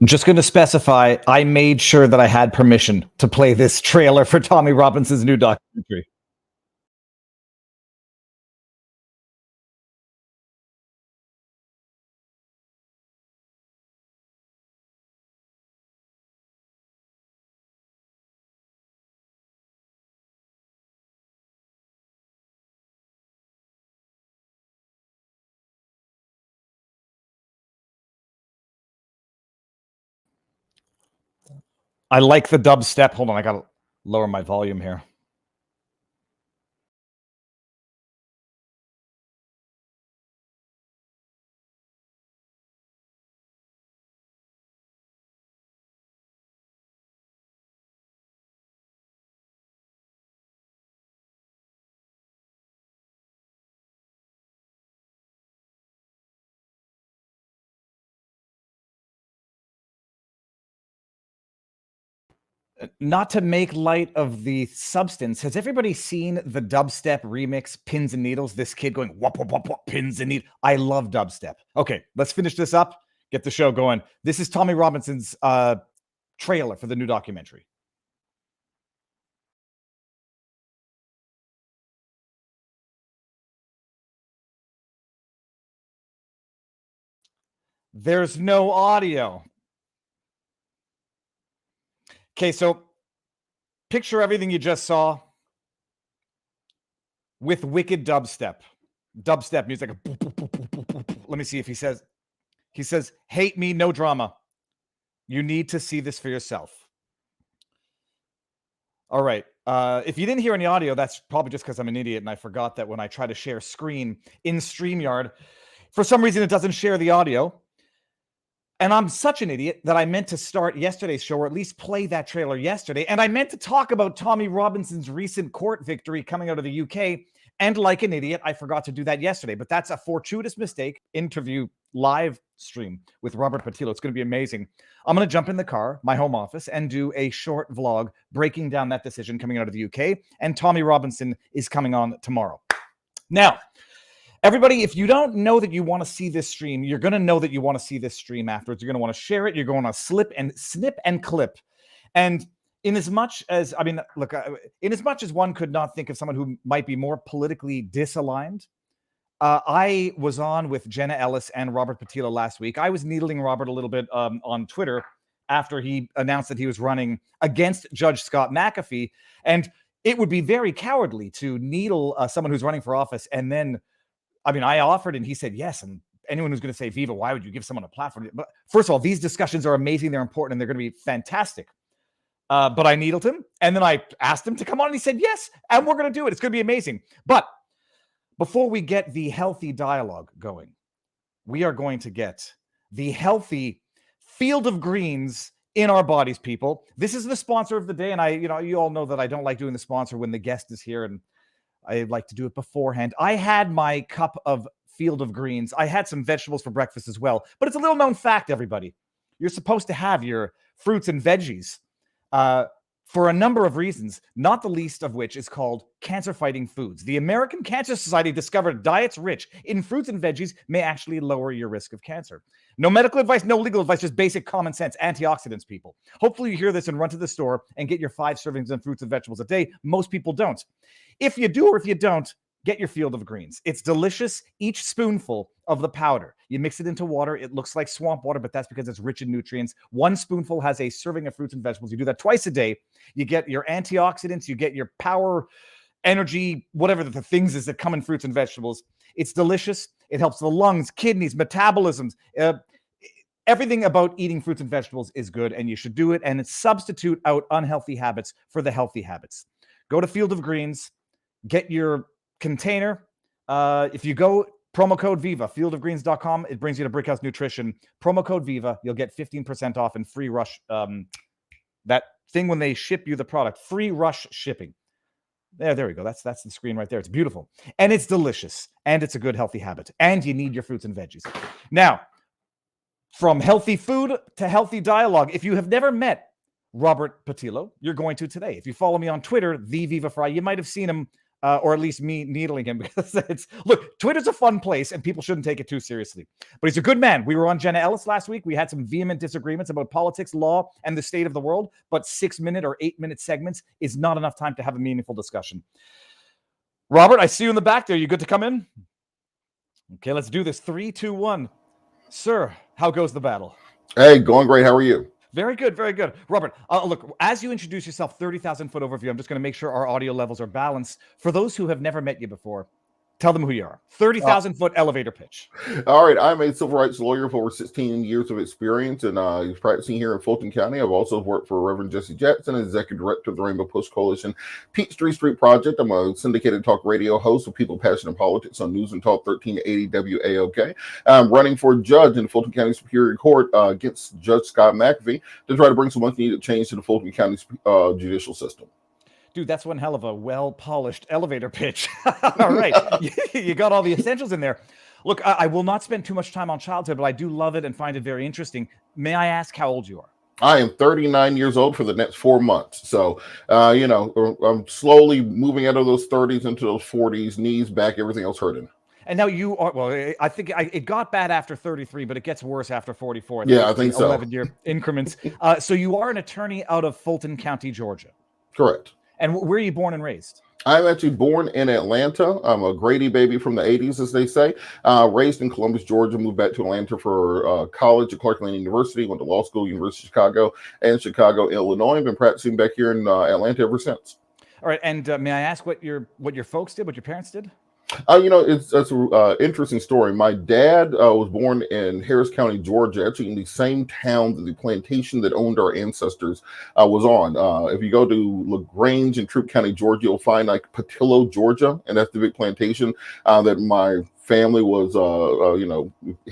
I'm just going to specify, I made sure that I had permission to play this trailer for Tommy Robinson's new documentary. I like the dubstep. Hold on, I got to lower my volume here. Not to make light of the substance, has everybody seen the dubstep remix, Pins and Needles? This kid going, whop, whop, whop, whop, pins and needles. I love dubstep. Okay, let's finish this up, get the show going. This is Tommy Robinson's trailer for the new documentary. There's no audio. Okay, so picture everything you just saw with wicked dubstep. Dubstep music. Let me see if he says, hate me, no drama. You need to see this for yourself. All right. If you didn't hear any audio, that's probably just because I'm an idiot and I forgot that when I try to share screen in StreamYard, for some reason it doesn't share the audio. And I'm such an idiot that I meant to start yesterday's show, or at least play that trailer yesterday. And I meant to talk about Tommy Robinson's recent court victory coming out of the UK. And like an idiot, I forgot to do that yesterday. But that's a fortuitous mistake. Interview live stream with Robert Patillo. It's going to be amazing. I'm going to jump in the car, my home office, and do a short vlog breaking down that decision coming out of the UK. And Tommy Robinson is coming on tomorrow. Now, everybody, if you don't know that you want to see this stream, you're going to know that you want to see this stream afterwards. You're going to want to share it. You're going to snip and clip. And in as much as one could not think of someone who might be more politically disaligned, I was on with Jenna Ellis and Robert Patillo last week. I was needling Robert a little bit on Twitter after he announced that he was running against Judge Scott McAfee. And it would be very cowardly to needle someone who's running for office and then, I offered and he said yes. And anyone who's going to say, Viva, why would you give someone a platform? But first of all, these discussions are amazing. They're important and they're going to be fantastic. But I needled him. And then I asked him to come on and he said, yes. And we're going to do it. It's going to be amazing. But before we get the healthy dialogue going, we are going to get the healthy field of greens in our bodies, people. This is the sponsor of the day. And you all know that I don't like doing the sponsor when the guest is here, and I like to do it beforehand. I had my cup of field of greens. I had some vegetables for breakfast as well. But it's a little known fact, everybody. You're supposed to have your fruits and veggies for a number of reasons, not the least of which is called cancer-fighting foods. The American Cancer Society discovered diets rich in fruits and veggies may actually lower your risk of cancer. No medical advice, no legal advice, just basic common sense. Antioxidants, people. Hopefully you hear this and run to the store and get your 5 servings of fruits and vegetables a day. Most people don't. If you do or if you don't, get your field of greens. It's delicious. Each spoonful of the powder, you mix it into water. It looks like swamp water, but that's because it's rich in nutrients. 1 spoonful has a serving of fruits and vegetables. You do that twice a day. You get your antioxidants. You get your power, energy, whatever the things is that come in fruits and vegetables. It's delicious. It helps the lungs, kidneys, metabolisms. Everything about eating fruits and vegetables is good, and you should do it. And substitute out unhealthy habits for the healthy habits. Go to Field of Greens. Get your container. If you go promo code Viva, fieldofgreens.com, it brings you to Brickhouse Nutrition. Promo code Viva, you'll get 15% off and free rush. That thing when they ship you the product, free rush shipping. There we go. That's the screen right there. It's beautiful. And it's delicious. And it's a good, healthy habit. And you need your fruits and veggies. Now, from healthy food to healthy dialogue, if you have never met Robert Patillo, you're going to today. If you follow me on Twitter, the Viva Frei, you might have seen him or at least me needling him, because look, Twitter's a fun place and people shouldn't take it too seriously. But he's a good man. We were on Jenna Ellis last week. We had some vehement disagreements about politics, law, and the state of the world. But 6-minute or 8-minute segments is not enough time to have a meaningful discussion. Robert, I see you in the back there. You good to come in? Okay, let's do this. 3, 2, 1. Sir, how goes the battle? Hey, going great. How are you? Very good, very good. Robert, look, as you introduce yourself, 30,000-foot overview, I'm just going to make sure our audio levels are balanced. For those who have never met you before, tell them who you are. 30,000-foot elevator pitch. All right. I'm a civil rights lawyer with over 16 years of experience, and he's practicing here in Fulton County. I've also worked for Reverend Jesse Jackson, executive director of the Rainbow Push Coalition Peachtree Street Project. I'm a syndicated talk radio host with people passionate in politics on News and Talk 1380 WAOK. I'm running for judge in the Fulton County Superior Court against Judge Scott McAfee to try to bring some much-needed change to the Fulton County judicial system. Dude, that's one hell of a well-polished elevator pitch. All right. You got all the essentials in there. Look, I will not spend too much time on childhood, but I do love it and find it very interesting. May I ask how old you are? I am 39 years old for the next 4 months. So, I'm slowly moving out of those 30s into those 40s, knees back, everything else hurting. And now you are, well, I think it got bad after 33, but it gets worse after 44. Yeah, I think so. 11-year increments. So you are an attorney out of Fulton County, Georgia. Correct. And where are you born and raised? I'm actually born in Atlanta. I'm a Grady baby from the 80s, as they say. Raised in Columbus, Georgia, moved back to Atlanta for college at Clark Lane University, went to law school, University of Chicago, and Chicago, Illinois. I've been practicing back here in Atlanta ever since. All right. And may I ask what your folks did, what your parents did? That's an interesting story. My dad was born in Harris County, Georgia, actually in the same town that the plantation that owned our ancestors was on. If you go to LaGrange in Troup County, Georgia, you'll find like Patillo, Georgia, and that's the big plantation that my family was,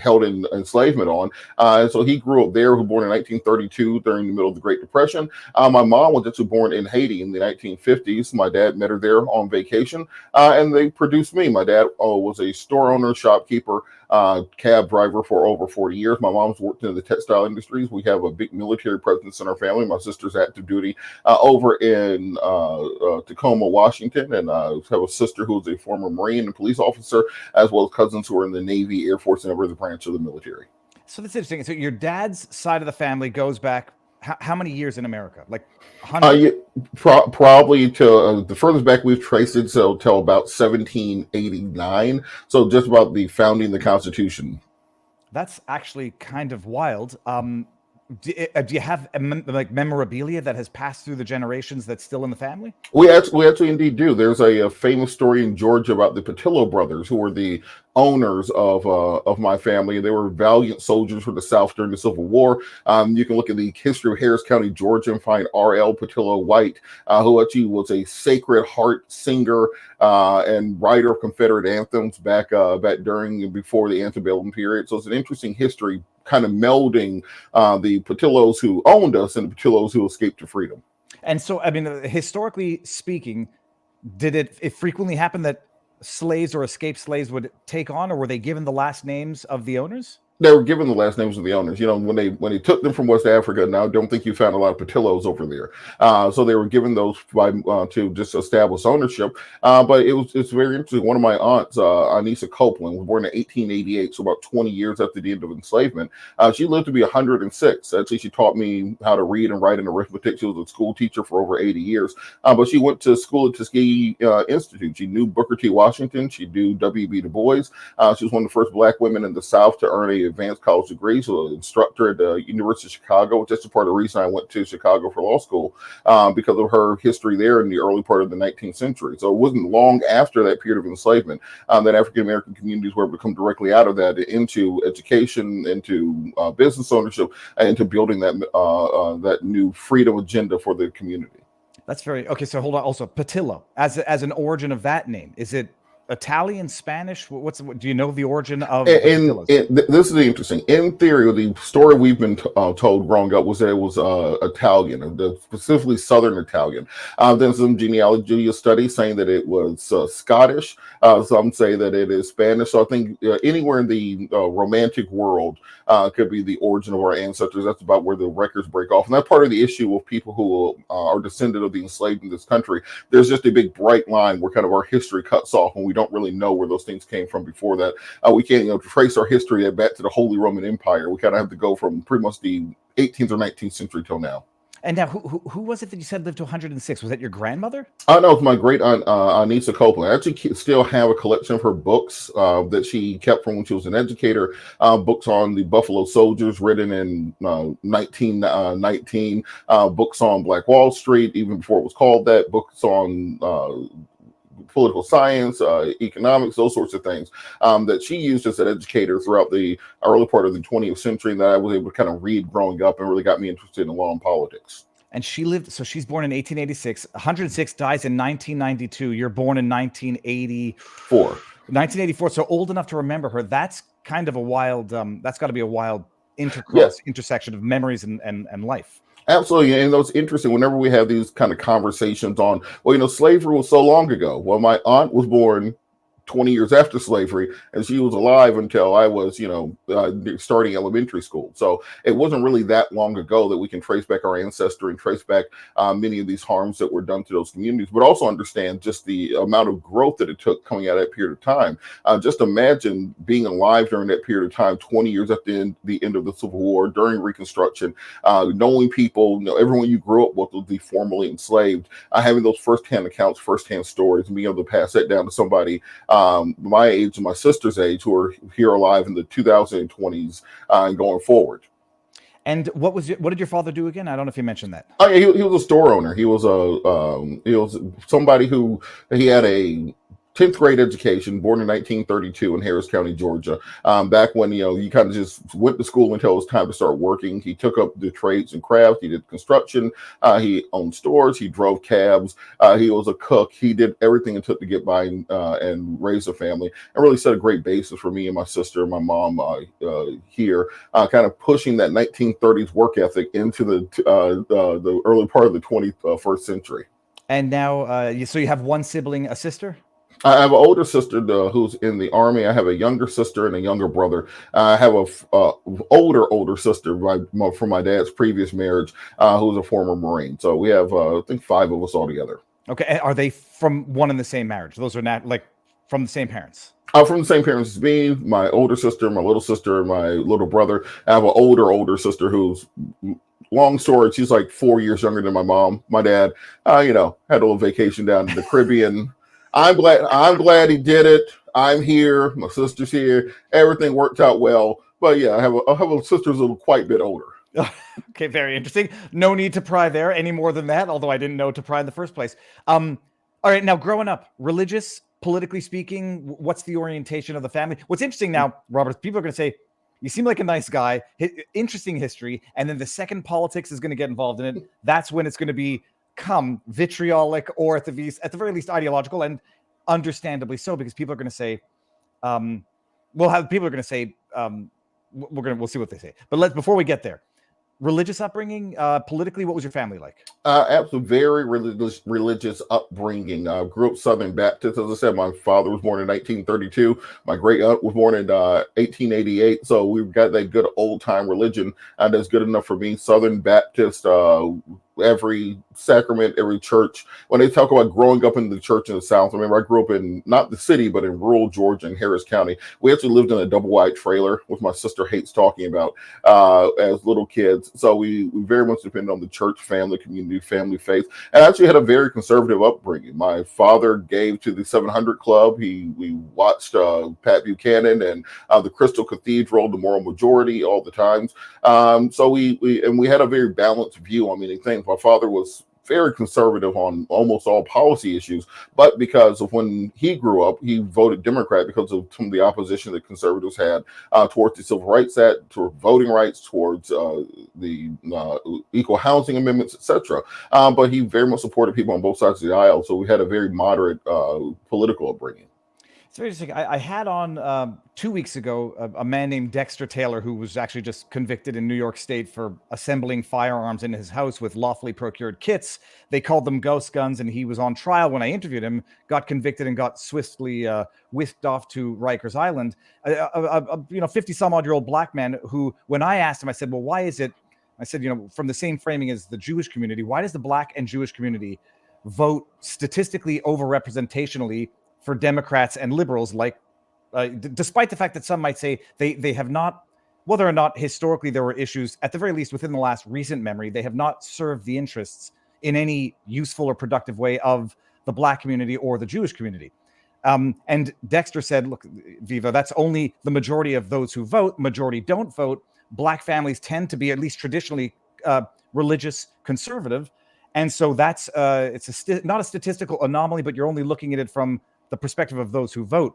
held in enslavement on. And so he grew up there, who was born in 1932 during the middle of the Great Depression. My mom was actually born in Haiti in the 1950s. My dad met her there on vacation, and they produced me. My dad was a store owner, shopkeeper, cab driver for over 40 years. My mom's worked in the textile industries. We have a big military presence in our family. My sister's active duty over in Tacoma, Washington, and I have a sister who's a former Marine and police officer, as well as cousins who are in the Navy, Air Force, and every other branch of the military. So that's interesting. So your dad's side of the family goes back how many years in America? Like 100? Probably to the furthest back we've traced it, so till about 1789. So just about the founding of the Constitution. That's actually kind of wild. Do you have like memorabilia that has passed through the generations that's still in the family? We actually indeed do. There's a famous story in Georgia about the Patillo brothers, who were the owners of my family. They were valiant soldiers for the South during the Civil War. You can look at the history of Harris County, Georgia, and find R.L. Patillo White, who actually was a Sacred Heart singer and writer of Confederate anthems back during and before the antebellum period. So it's an interesting history, kind of melding the Patillos who owned us and the Patillos who escaped to freedom. And so, I mean, historically speaking, did it frequently happen that slaves or escaped slaves would take on, or were they given the last names of the owners? They were given the last names of the owners. You know, when they took them from West Africa, now I don't think you found a lot of Patillos over there. So they were given those to just establish ownership. But it's very interesting. One of my aunts, Anissa Copeland, was born in 1888, so about 20 years after the end of enslavement. She lived to be 106. Actually, she taught me how to read and write and arithmetic. She was a school teacher for over 80 years. But she went to school at Tuskegee Institute. She knew Booker T. Washington. She knew W.B. Du Bois. She was one of the first Black women in the South to earn a advanced college degree, so an instructor at the University of Chicago, which is part of the reason I went to Chicago for law school, because of her history there in the early part of the 19th century. So it wasn't long after that period of enslavement that African-American communities were able to come directly out of that into education, into business ownership, and into building that new freedom agenda for the community. That's very okay. So hold on. Also, Patillo, as an origin of that name, is it Italian, Spanish? Do you know the origin of the And, Patillos? this is interesting. In theory, the story we've been told growing up was that it was Italian, specifically Southern Italian. Then some genealogy studies saying that it was Scottish. Some say that it is Spanish. So I think anywhere in the Romantic world could be the origin of our ancestors. That's about where the records break off. And that's part of the issue with people who are descendant of the enslaved in this country. There's just a big bright line where kind of our history cuts off, and we don't really know where those things came from before that. We can't trace our history back to the Holy Roman Empire. We kind of have to go from pretty much the 18th or 19th century till now. And now, who was it that you said lived to 106? Was that your grandmother? I know it's my great aunt Anissa Copeland. I actually still have a collection of her books that she kept from when she was an educator. Books on the Buffalo Soldiers, written in 1919. Books on Black Wall Street, even before it was called that. Books on political science, economics, those sorts of things that she used as an educator throughout the early part of the 20th century, and that I was able to kind of read growing up, and really got me interested in law and politics. And she lived, so she's born in 1886, 106, dies in 1992. You're born in 1984. 1984, so old enough to remember her. That's kind of a wild, that's got to be a wild intersection of memories and life. Absolutely. And it's interesting whenever we have these kind of conversations on, well, slavery was so long ago. Well, my aunt was born 20 years after slavery, and she was alive until I was, starting elementary school. So it wasn't really that long ago that we can trace back our ancestry and trace back many of these harms that were done to those communities, but also understand just the amount of growth that it took coming out of that period of time. Just imagine being alive during that period of time, 20 years after the end of the Civil War, during Reconstruction, knowing people, everyone you grew up with would be formerly enslaved, having those firsthand accounts, firsthand stories, and being able to pass that down to somebody my age and my sister's age who are here alive in the 2020s and going forward. And what did your father do again? I don't know if you mentioned that. Oh yeah, he was a store owner. He was somebody who he had a 10th grade education, born in 1932 in Harris County, Georgia. Back when, you kind of just went to school until it was time to start working. He took up the trades and crafts. He did construction. He owned stores. He drove cabs. He was a cook. He did everything it took to get by and raise a family, and really set a great basis for me and my sister and my mom here, kind of pushing that 1930s work ethic into the early part of the 21st century. And now, so you have one sibling, a sister? I have an older sister who's in the Army. I have a younger sister and a younger brother. I have a older sister from my dad's previous marriage, who's a former Marine. So we have, I think, 5 of us all together. Okay. Are they from one and the same marriage? Those are not from the same parents? From the same parents as me, my older sister, my little sister, and my little brother. I have an older sister who's, long story, she's like 4 years younger than my mom. My dad, had a little vacation down in the Caribbean. I'm glad he did it. I'm here. My sister's here. Everything worked out well. But yeah, I have a sister who's quite a bit older. Okay, very interesting. No need to pry there any more than that, although I didn't know to pry in the first place. All right, now growing up, religious, politically speaking, what's the orientation of the family? What's interesting now, Robert, people are going to say, you seem like a nice guy, interesting history, and then the second politics is going to get involved in it. That's when it's going to become vitriolic, or at the very least ideological, and understandably so, because people are going to say, we'll see what they say. But before we get there, religious upbringing, politically, what was your family like? Absolutely, very religious upbringing. Grew up Southern Baptist. As I said, my father was born in 1932. My great aunt was born in 1888. So we've got that good old time religion that's good enough for me. Southern Baptist. Every sacrament, every church. When they talk about growing up in the church in the South, I remember I grew up in not the city, but in rural Georgia in Harris County. We actually lived in a double wide trailer, which my sister hates talking about, as little kids. So we very much depended on the church, family, community, family faith, and I actually had a very conservative upbringing. My father gave to the 700 Club. We watched Pat Buchanan and the Crystal Cathedral, the Moral Majority, all the times. So we had a very balanced view on many things. My father was very conservative on almost all policy issues, but because of when he grew up, he voted Democrat because of some of the opposition that conservatives had towards the Civil Rights Act, toward voting rights, towards the equal housing amendments, etc. But he very much supported people on both sides of the aisle, so we had a very moderate political upbringing. It's very interesting. I had on 2 weeks ago a man named Dexter Taylor, who was actually just convicted in New York State for assembling firearms in his house with lawfully procured kits. They called them ghost guns, and he was on trial when I interviewed him, got convicted, and got swiftly whisked off to Rikers Island. A 50-some-odd-year-old black man who, when I asked him, I said, well, why is it? I said, from the same framing as the Jewish community, why does the black and Jewish community vote statistically overrepresentationally for Democrats and liberals, despite the fact that some might say they have not, whether or not historically there were issues, at the very least within the last recent memory, they have not served the interests in any useful or productive way of the black community or the Jewish community. And Dexter said, look, Viva, that's only the majority of those who vote. Majority don't vote. Black families tend to be, at least traditionally, religious conservative. And so that's not a statistical anomaly, but you're only looking at it from the perspective of those who vote.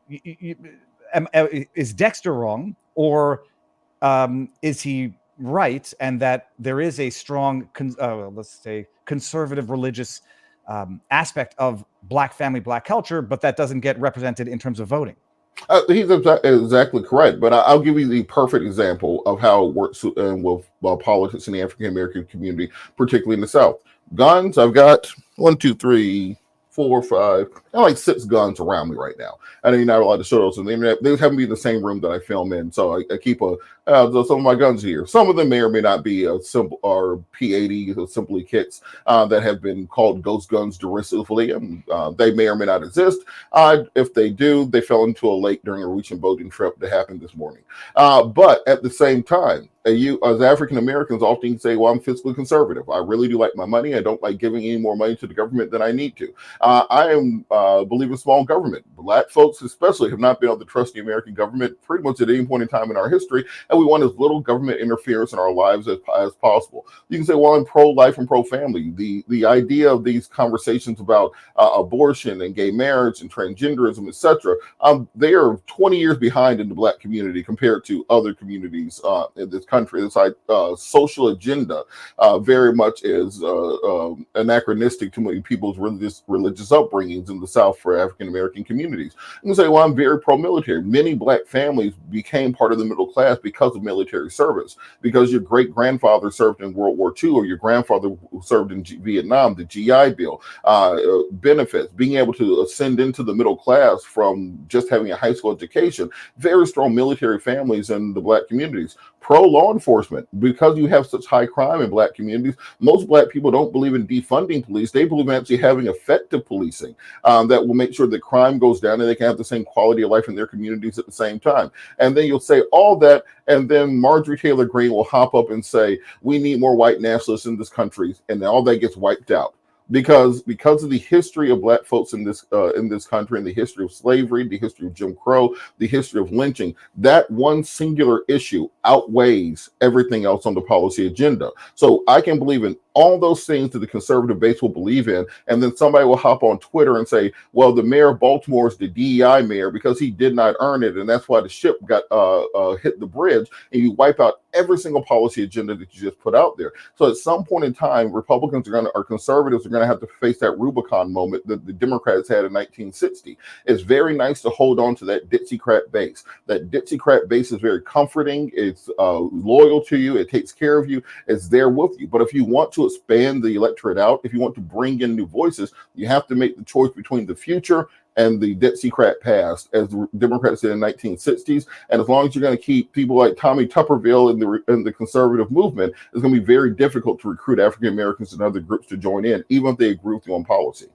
Is Dexter wrong, or is he right? And that there is a strong, let's say, conservative religious aspect of black family, black culture, but that doesn't get represented in terms of voting. He's exactly correct, but I'll give you the perfect example of how it works with politics in the African American community, particularly in the South. Guns, I've got 1, 2, 3, 4, 5, I like 6 guns around me right now. I know you're not allowed to show those on the internet. They happen to be in the same room that I film in, so I keep some of my guns here. Some of them may or may not be simple or P80 or simply kits that have been called ghost guns derisively, and they may or may not exist. If they do, they fell into a lake during a recent boating trip that happened this morning. But at the same time, you as African Americans often say, well, I'm fiscally conservative. I really do like my money. I don't like giving any more money to the government than I need to. I am believe in small government. Black folks especially have not been able to trust the American government pretty much at any point in time in our history, and we want as little government interference in our lives as possible. You can say, well, I'm pro-life and pro-family. The idea of these conversations about abortion and gay marriage and transgenderism, etc., they are 20 years behind in the black community compared to other communities in this country. This social agenda very much is anachronistic to many people's religious upbringings in the South for African American communities. You can say, well, I'm very pro-military. Many black families became part of the middle class because of military service, because your great-grandfather served in World War II, or your grandfather served in Vietnam, the GI Bill, benefits, being able to ascend into the middle class from just having a high school education. Very strong military families in the black communities. Pro-law enforcement, because you have such high crime in black communities, most black people don't believe in defunding police. They believe in actually having effective policing that will make sure that crime goes down and they can have the same quality of life in their communities at the same time. And then you'll say all that, and then Marjorie Taylor Greene will hop up and say, we need more white nationalists in this country, and then all that gets wiped out. Because of the history of black folks in this country, and the history of slavery, the history of Jim Crow, the history of lynching, that one singular issue outweighs everything else on the policy agenda. So I can believe in all those things that the conservative base will believe in, and then somebody will hop on Twitter and say, well, the mayor of Baltimore is the DEI mayor because he did not earn it, and that's why the ship got hit the bridge, and you wipe out every single policy agenda that you just put out there. So at some point in time, Republicans or conservatives are going to have to face that Rubicon moment that the Democrats had in 1960. It's very nice to hold on to that Dixiecrat base. That Dixiecrat base is very comforting. It's loyal to you. It takes care of you. It's there with you. But if you want to expand the electorate out, if you want to bring in new voices, you have to make the choice between the future and the Dixiecrat past, as the Democrats did in the 1960s. And as long as you're going to keep people like Tommy Tuberville in the conservative movement, it's going to be very difficult to recruit African Americans and other groups to join in, even if they agree with you on policy.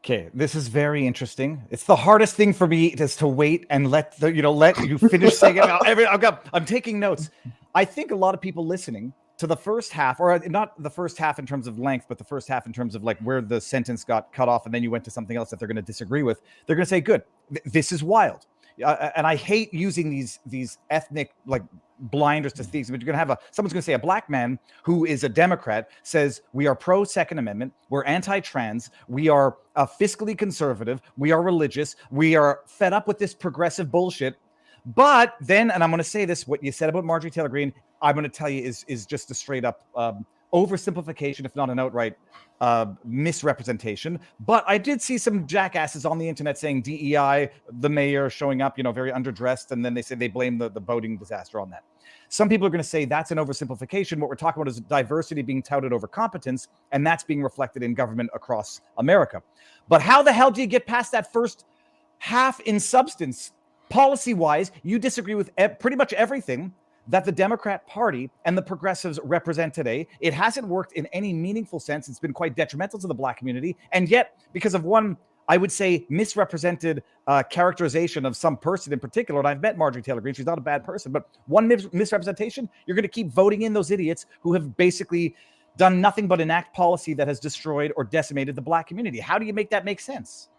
Okay, this is very interesting. It's the hardest thing for me is to wait and let you finish saying it. I'm taking notes. I think a lot of people listening to the first half, or not the first half in terms of length, but the first half in terms of like where the sentence got cut off and then you went to something else that they're going to disagree with, they're going to say, good, this is wild. And I hate using these ethnic like blinders to things, but you're going to have someone's going to say a black man who is a Democrat says we are pro Second Amendment, we're anti-trans, we are fiscally conservative, we are religious, we are fed up with this progressive bullshit. But then, and I'm going to say this, what you said about Marjorie Taylor Greene, I'm going to tell you is just a straight up oversimplification, if not an outright misrepresentation. But I did see some jackasses on the internet saying DEI, the mayor showing up, very underdressed, and then they say they blame the boating disaster on that. Some people are going to say that's an oversimplification. What we're talking about is diversity being touted over competence, and that's being reflected in government across America. But how the hell do you get past that first half in substance? Policy-wise, you disagree with pretty much everything that the Democrat Party and the progressives represent today. It hasn't worked in any meaningful sense. It's been quite detrimental to the Black community. And yet, because of one, I would say, misrepresented characterization of some person in particular, and I've met Marjorie Taylor Greene, she's not a bad person, but one misrepresentation, you're going to keep voting in those idiots who have basically done nothing but enact policy that has destroyed or decimated the Black community. How do you make that make sense?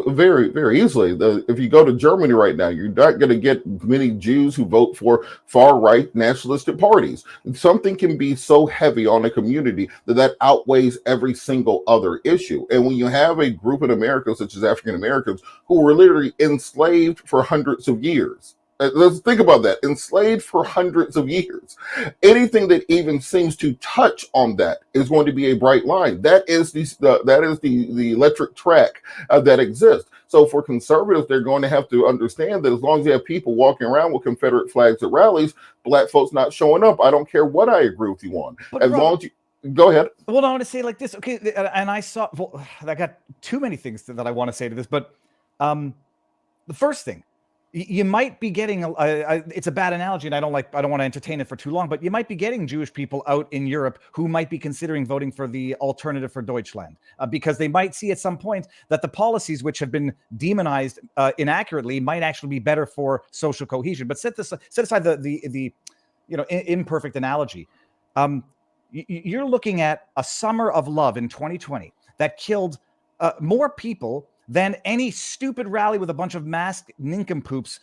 Very, very easily. If you go to Germany right now, you're not going to get many Jews who vote for far-right nationalistic parties. Something can be so heavy on a community that outweighs every single other issue. And when you have a group in America, such as African Americans, who were literally enslaved for hundreds of years, let's think about that. Enslaved for hundreds of years. Anything that even seems to touch on that is going to be a bright line. That is the electric track that exists. So for conservatives, they're going to have to understand that as long as you have people walking around with Confederate flags at rallies, Black folks not showing up, I don't care what I agree with you on. But as long as you go ahead. Well, I want to say like this. Okay, and I got too many things that I want to say to this, but the first thing. You might be getting it's a bad analogy, and I don't want to entertain it for too long, but you might be getting Jewish people out in Europe who might be considering voting for the alternative for Deutschland because they might see at some point that the policies which have been demonized inaccurately might actually be better for social cohesion. But set aside the imperfect analogy. You're looking at a summer of love in 2020 that killed more people than any stupid rally with a bunch of masked nincompoops,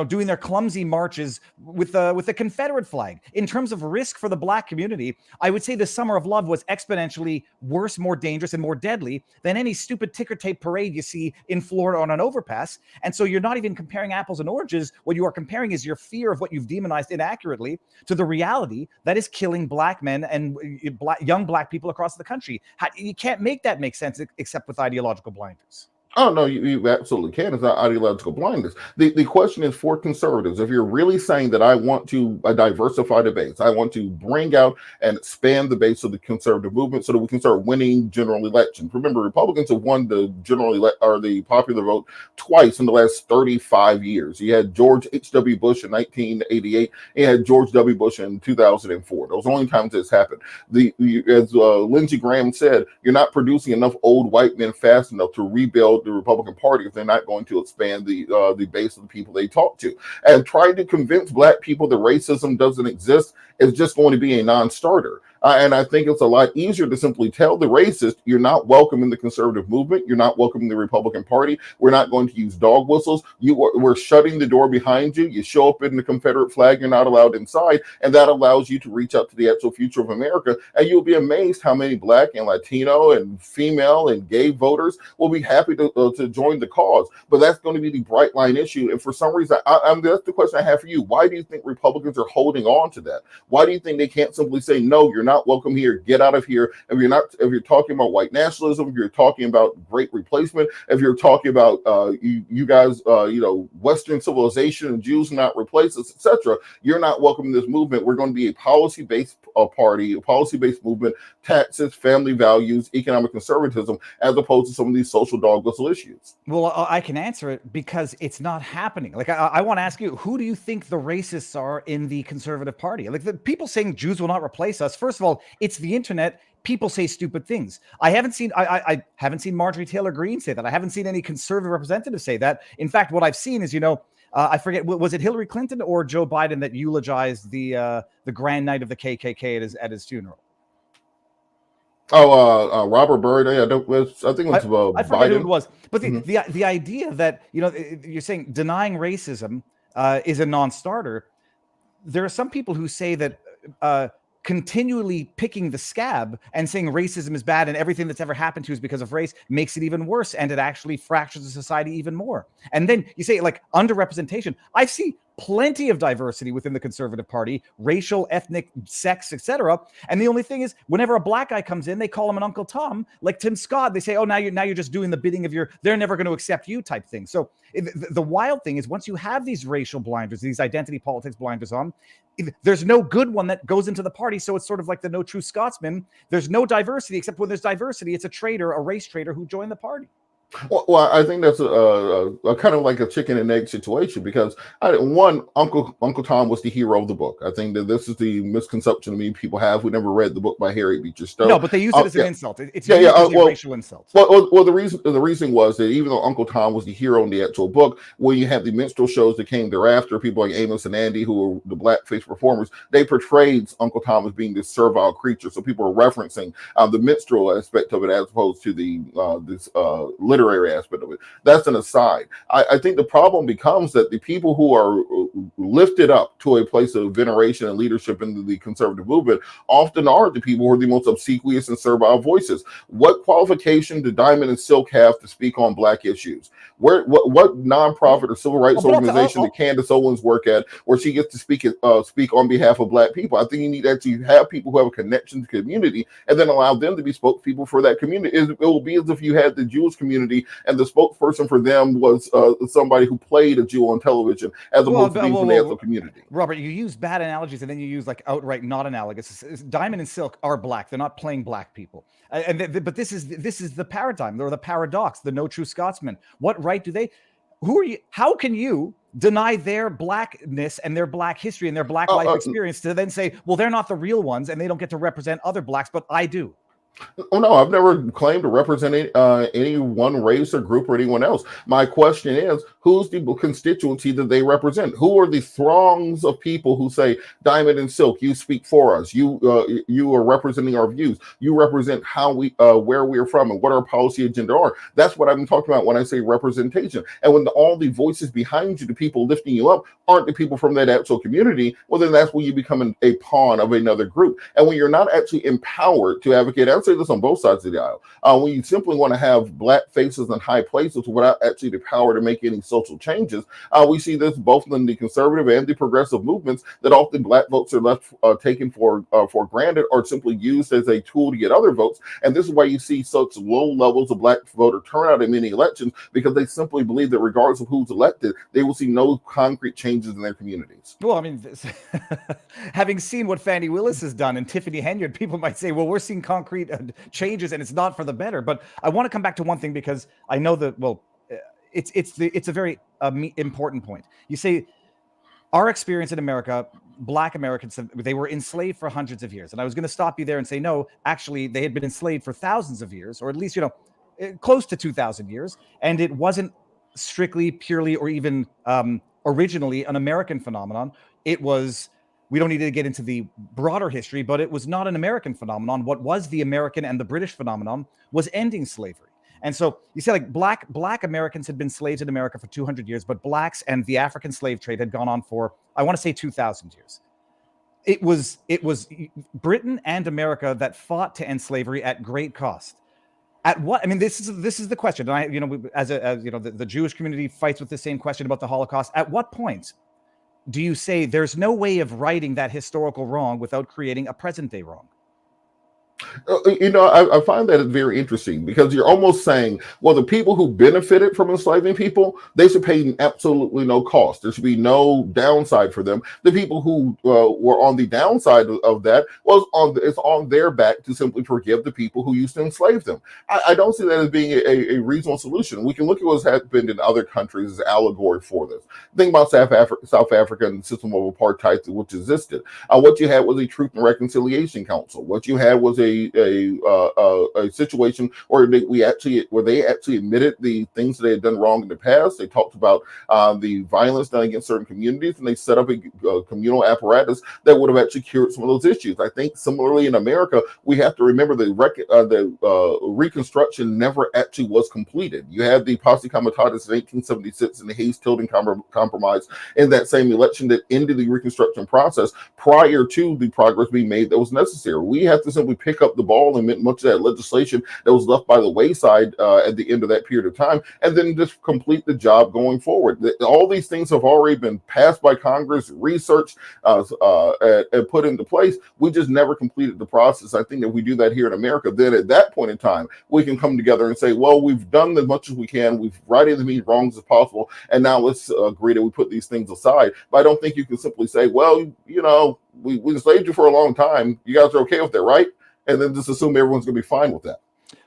doing their clumsy marches with the Confederate flag. In terms of risk for the Black community, I would say the Summer of Love was exponentially worse, more dangerous, and more deadly than any stupid ticker tape parade you see in Florida on an overpass. And so you're not even comparing apples and oranges. What you are comparing is your fear of what you've demonized inaccurately to the reality that is killing Black men and young Black people across the country. You can't make that make sense except with ideological blinders. Oh, no, you absolutely can. It's not ideological blindness. The question is for conservatives. If you're really saying that I want to diversify the base, I want to bring out and expand the base of the conservative movement so that we can start winning general elections. Remember, Republicans have won the the popular vote twice in the last 35 years. You had George H.W. Bush in 1988, and you had George W. Bush in 2004. Those are the only times it's happened. As Lindsey Graham said, you're not producing enough old white men fast enough to rebuild the Republican Party if they're not going to expand the base of the people they talk to. And trying to convince Black people that racism doesn't exist is just going to be a non-starter. And I think it's a lot easier to simply tell the racist, you're not welcome in the conservative movement. You're not welcome in the Republican Party. We're not going to use dog whistles. We're shutting the door behind you. You show up in the Confederate flag, you're not allowed inside. And that allows you to reach out to the actual future of America. And you'll be amazed how many Black and Latino and female and gay voters will be happy to join the cause. But that's going to be the bright line issue. And for some reason, that's the question I have for you. Why do you think Republicans are holding on to that? Why do you think they can't simply say, no, you're not welcome here, get out of here? If you're talking about white nationalism, if you're talking about great replacement, if you're talking about you guys, Western civilization and Jews not replace us, etc., you're not welcome in this movement. We're going to be a policy-based party, a policy-based movement, taxes, family values, economic conservatism, as opposed to some of these social dog whistle issues. Well, I can answer it because it's not happening. Like, I want to ask you, who do you think the racists are in the Conservative Party? Like, the people saying Jews will not replace us. First of all, it's the internet. People say stupid things. I haven't seen Marjorie Taylor Greene say that. I haven't seen any conservative representatives say that. In fact, what I've seen is, I forget, was it Hillary Clinton or Joe Biden that eulogized the Grand Knight of the KKK at his funeral? Robert Byrd. Yeah, I think it was I forget Biden. who it was. But the idea that you're saying denying racism is a non-starter. There are some people who say that continually picking the scab and saying racism is bad and everything that's ever happened to us because of race makes it even worse, and it actually fractures the society even more. And then you say, like, underrepresentation. I've seen plenty of diversity within the Conservative Party, racial, ethnic, sex, etc. And the only thing is, whenever a black guy comes in, they call him an Uncle Tom, like Tim Scott. They say, "Oh, now you're just doing the bidding of your. They're never going to accept you," type thing. So the wild thing is, once you have these racial blinders, these identity politics blinders on, there's no good one that goes into the party. So it's sort of like the No True Scotsman. There's no diversity, except when there's diversity, it's a traitor, a race traitor who joined the party. Well, I think that's a kind of like a chicken and egg situation, because Uncle Tom was the hero of the book. I think that this is the misconception many people have who never read the book by Harriet Beecher Stowe. No, but they use it as an insult. It's a racial insult. Well, the reason was that even though Uncle Tom was the hero in the actual book, when you have the minstrel shows that came thereafter, people like Amos and Andy, who were the blackface performers, they portrayed Uncle Tom as being this servile creature. So people are referencing the minstrel aspect of it as opposed to the literary aspect of it. That's an aside. I think the problem becomes that the people who are lifted up to a place of veneration and leadership in the conservative movement often are the people who are the most obsequious and servile voices. What qualification do Diamond and Silk have to speak on black issues? What nonprofit or civil rights organization did Candace Owens work at where she gets to speak on behalf of black people? I think you need to actually have people who have a connection to the community and then allow them to be spokespeople for that community. It will be as if you had the Jewish community and the spokesperson for them was somebody who played a Jew on television, as opposed to being from the actual community. Robert, you use bad analogies and then you use like outright not analogous. Diamond and Silk are black; they're not playing black people. But this is the paradigm or the paradox. The No True Scotsman. What right do they? Who are you? How can you deny their blackness and their black history and their black life experience to then say, well, they're not the real ones and they don't get to represent other blacks, but I do? Oh no, I've never claimed to represent any one race or group or anyone else. My question is, who's the constituency that they represent? Who are the throngs of people who say, Diamond and Silk, you speak for us. You are representing our views. You represent how we where we are from and what our policy agenda are. That's what I've been talking about when I say representation. And when all the voices behind you, the people lifting you up, aren't the people from that actual community, well, then that's when you become a pawn of another group. And when you're not actually empowered to advocate, I'd say this on both sides of the aisle, when you simply want to have black faces in high places without actually the power to make any social changes, we see this both in the conservative and the progressive movements, that often black votes are left taken for granted or simply used as a tool to get other votes. And this is why you see such low levels of black voter turnout in many elections, because they simply believe that regardless of who's elected, they will see no concrete changes in their communities. Well, I mean, having seen what Fannie Willis has done and Tiffany Henyard, people might say, well, we're seeing concrete changes and it's not for the better. But I want to come back to one thing, because I know that, well, it's a very important point. You say our experience in America, black Americans, they were enslaved for hundreds of years. And I was going to stop you there and say, no, actually, they had been enslaved for thousands of years, or at least, close to 2,000 years. And it wasn't strictly, purely, or even originally an American phenomenon. It was, we don't need to get into the broader history, but it was not an American phenomenon. What was the American and the British phenomenon was ending slavery. And so you see, like black Americans had been slaves in America for 200 years, but blacks and the African slave trade had gone on for, I want to say, 2,000 years. It was Britain and America that fought to end slavery at great cost. At what? I mean, this is the question. And the Jewish community fights with the same question about the Holocaust. At what point do you say there's no way of righting that historical wrong without creating a present day wrong? I find that very interesting, because you're almost saying, well, the people who benefited from enslaving people, they should pay absolutely no cost. There should be no downside for them. The people who were on the downside of that, well, it's on their back to simply forgive the people who used to enslave them. I don't see that as being a reasonable solution. We can look at what's happened in other countries as allegory for this. Think about South Africa and the system of apartheid which existed. What you had was a Truth and Reconciliation Council. What you had was a situation where they actually admitted the things that they had done wrong in the past. They talked about the violence done against certain communities, and they set up a communal apparatus that would have actually cured some of those issues. I think similarly in America, we have to remember the Reconstruction never actually was completed. You had the Posse Comitatus in 1876 and the Hayes-Tilden Compromise in that same election that ended the Reconstruction process prior to the progress being made that was necessary. We have to simply pick pick up the ball and much of that legislation that was left by the wayside at the end of that period of time, and then just complete the job going forward. All these things have already been passed by Congress, researched, and put into place. We just never completed the process. I think if we do that here in America, then at that point in time, we can come together and say, well, we've done as much as we can. We've righted as many wrongs as possible. And now let's agree that we put these things aside. But I don't think you can simply say, well, you know, we enslaved you for a long time. You guys are okay with that, right? And then just assume everyone's going to be fine with that.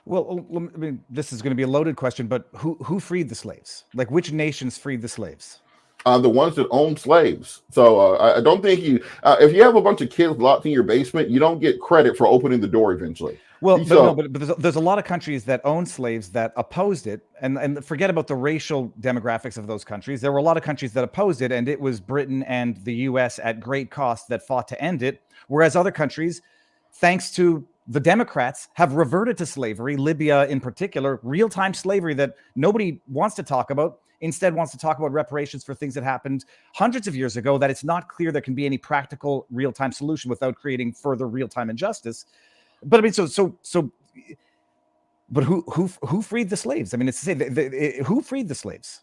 Well, I mean, this is going to be a loaded question, but who freed the slaves? Like, which nations freed the slaves? The ones that own slaves. So I don't think you, if you have a bunch of kids locked in your basement, you don't get credit for opening the door eventually. Well, but there's a lot of countries that own slaves that opposed it, and forget about the racial demographics of those countries. There were a lot of countries that opposed it, and it was Britain and the U.S. at great cost that fought to end it, whereas other countries, thanks to the Democrats, have reverted to slavery. Libya in particular, real-time slavery that nobody wants to talk about. Instead wants to talk about reparations for things that happened hundreds of years ago, that it's not clear there can be any practical real-time solution without creating further real-time injustice. But I mean, but who freed the slaves? I mean, it's to say, who freed the slaves?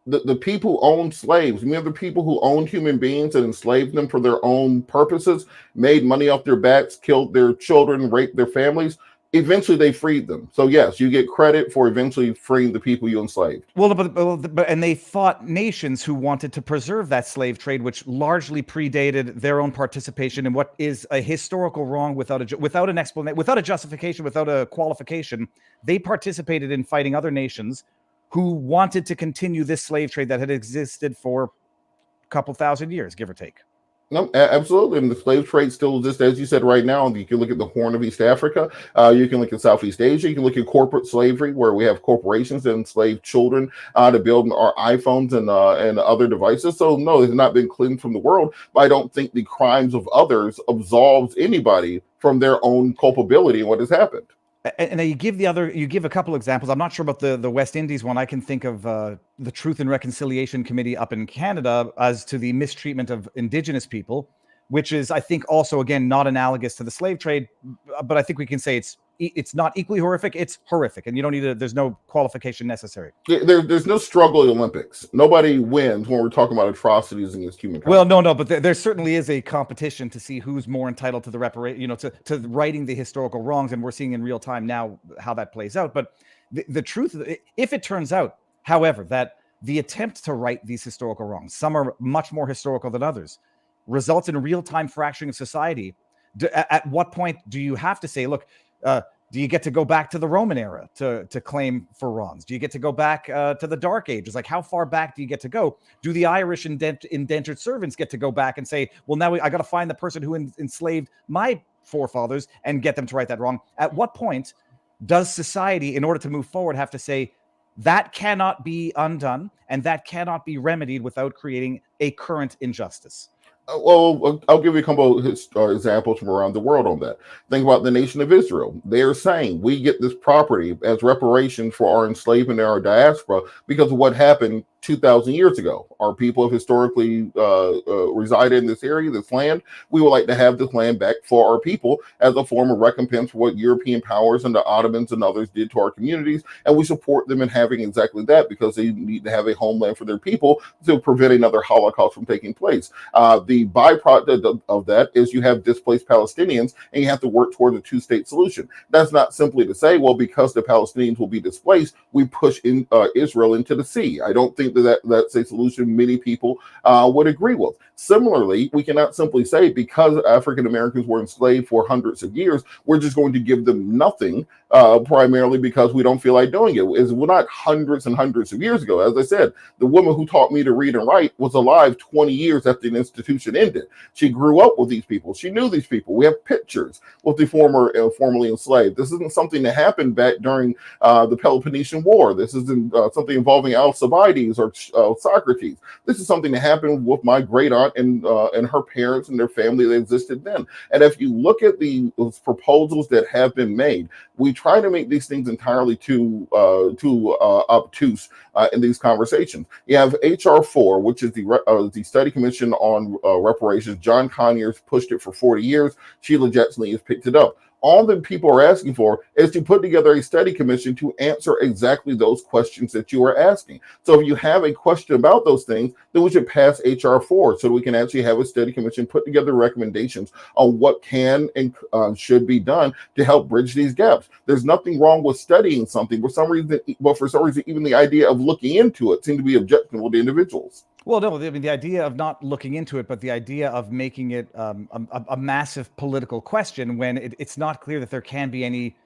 The people who owned slaves. You know, the people who owned human beings and enslaved them for their own purposes, made money off their backs, killed their children, raped their families. Eventually, they freed them. So yes, you get credit for eventually freeing the people you enslaved. Well, but and they fought nations who wanted to preserve that slave trade, which largely predated their own participation in what is a historical wrong without an explanation, without a justification, without a qualification. They participated in fighting other nations who wanted to continue this slave trade that had existed for a couple thousand years, give or take. No, absolutely. And the slave trade still exists, as you said, right now. You can look at the Horn of East Africa. You can look at Southeast Asia. You can look at corporate slavery, where we have corporations that enslave children to build our iPhones and other devices. So no, it's not been cleansed from the world. But I don't think the crimes of others absolves anybody from their own culpability in what has happened. And you give a couple examples. I'm not sure about the West Indies one. I can think of the Truth and Reconciliation Committee up in Canada as to the mistreatment of Indigenous people, which is, I think, also, again, not analogous to the slave trade. But I think we can say it's not equally horrific. It's horrific. And you don't need there's no qualification necessary. There's no struggle Olympics. Nobody wins when we're talking about atrocities against humankind. Well, no, but there certainly is a competition to see who's more entitled to the to righting the historical wrongs. And we're seeing in real time now how that plays out. But the truth, if it turns out, however, that the attempt to right these historical wrongs, some are much more historical than others, results in real-time fracturing of society, at what point do you have to say, look, do you get to go back to the Roman era to claim for wrongs? Do you get to go back to the Dark Ages? Like, how far back do you get to go? Do the Irish indentured servants get to go back and say, well, now I got to find the person who enslaved my forefathers and get them to right that wrong? At what point does society, in order to move forward, have to say that cannot be undone and that cannot be remedied without creating a current injustice? Well, I'll give you a couple of examples from around the world on that. Think about the nation of Israel. They're saying we get this property as reparation for our enslavement and our diaspora because of what happened 2,000 years ago. Our people have historically resided in this area, this land. We would like to have this land back for our people as a form of recompense for what European powers and the Ottomans and others did to our communities. And we support them in having exactly that because they need to have a homeland for their people to prevent another Holocaust from taking place. The byproduct of that is you have displaced Palestinians and you have to work toward a two-state solution. That's not simply to say, well, because the Palestinians will be displaced, we push Israel into the sea. I don't think that's a solution many people would agree with. Similarly, we cannot simply say because African Americans were enslaved for hundreds of years, we're just going to give them nothing, primarily because we don't feel like doing it. It's not hundreds and hundreds of years ago. As I said, the woman who taught me to read and write was alive 20 years after the institution ended. She grew up with these people. She knew these people. We have pictures with the formerly enslaved. This isn't something that happened back during the Peloponnesian War. This isn't something involving Alcibiades or Socrates. This is something that happened with my great aunt and her parents and their family that existed then. And if you look at the proposals that have been made, we try to make these things entirely too obtuse in these conversations. You have HR 4, which is the Study Commission on Reparations. John Conyers pushed it for 40 years. Sheila Jackson Lee has picked it up. All that people are asking for is to put together a study commission to answer exactly those questions that you are asking. So if you have a question about those things, then we should pass HR 4 so that we can actually have a study commission put together recommendations on what can and should be done to help bridge these gaps. There's nothing wrong with studying something. For some reason, even the idea of looking into it seems to be objectionable to individuals. Well, no, I mean, the idea of not looking into it, but the idea of making it a massive political question when it's not clear that there can be any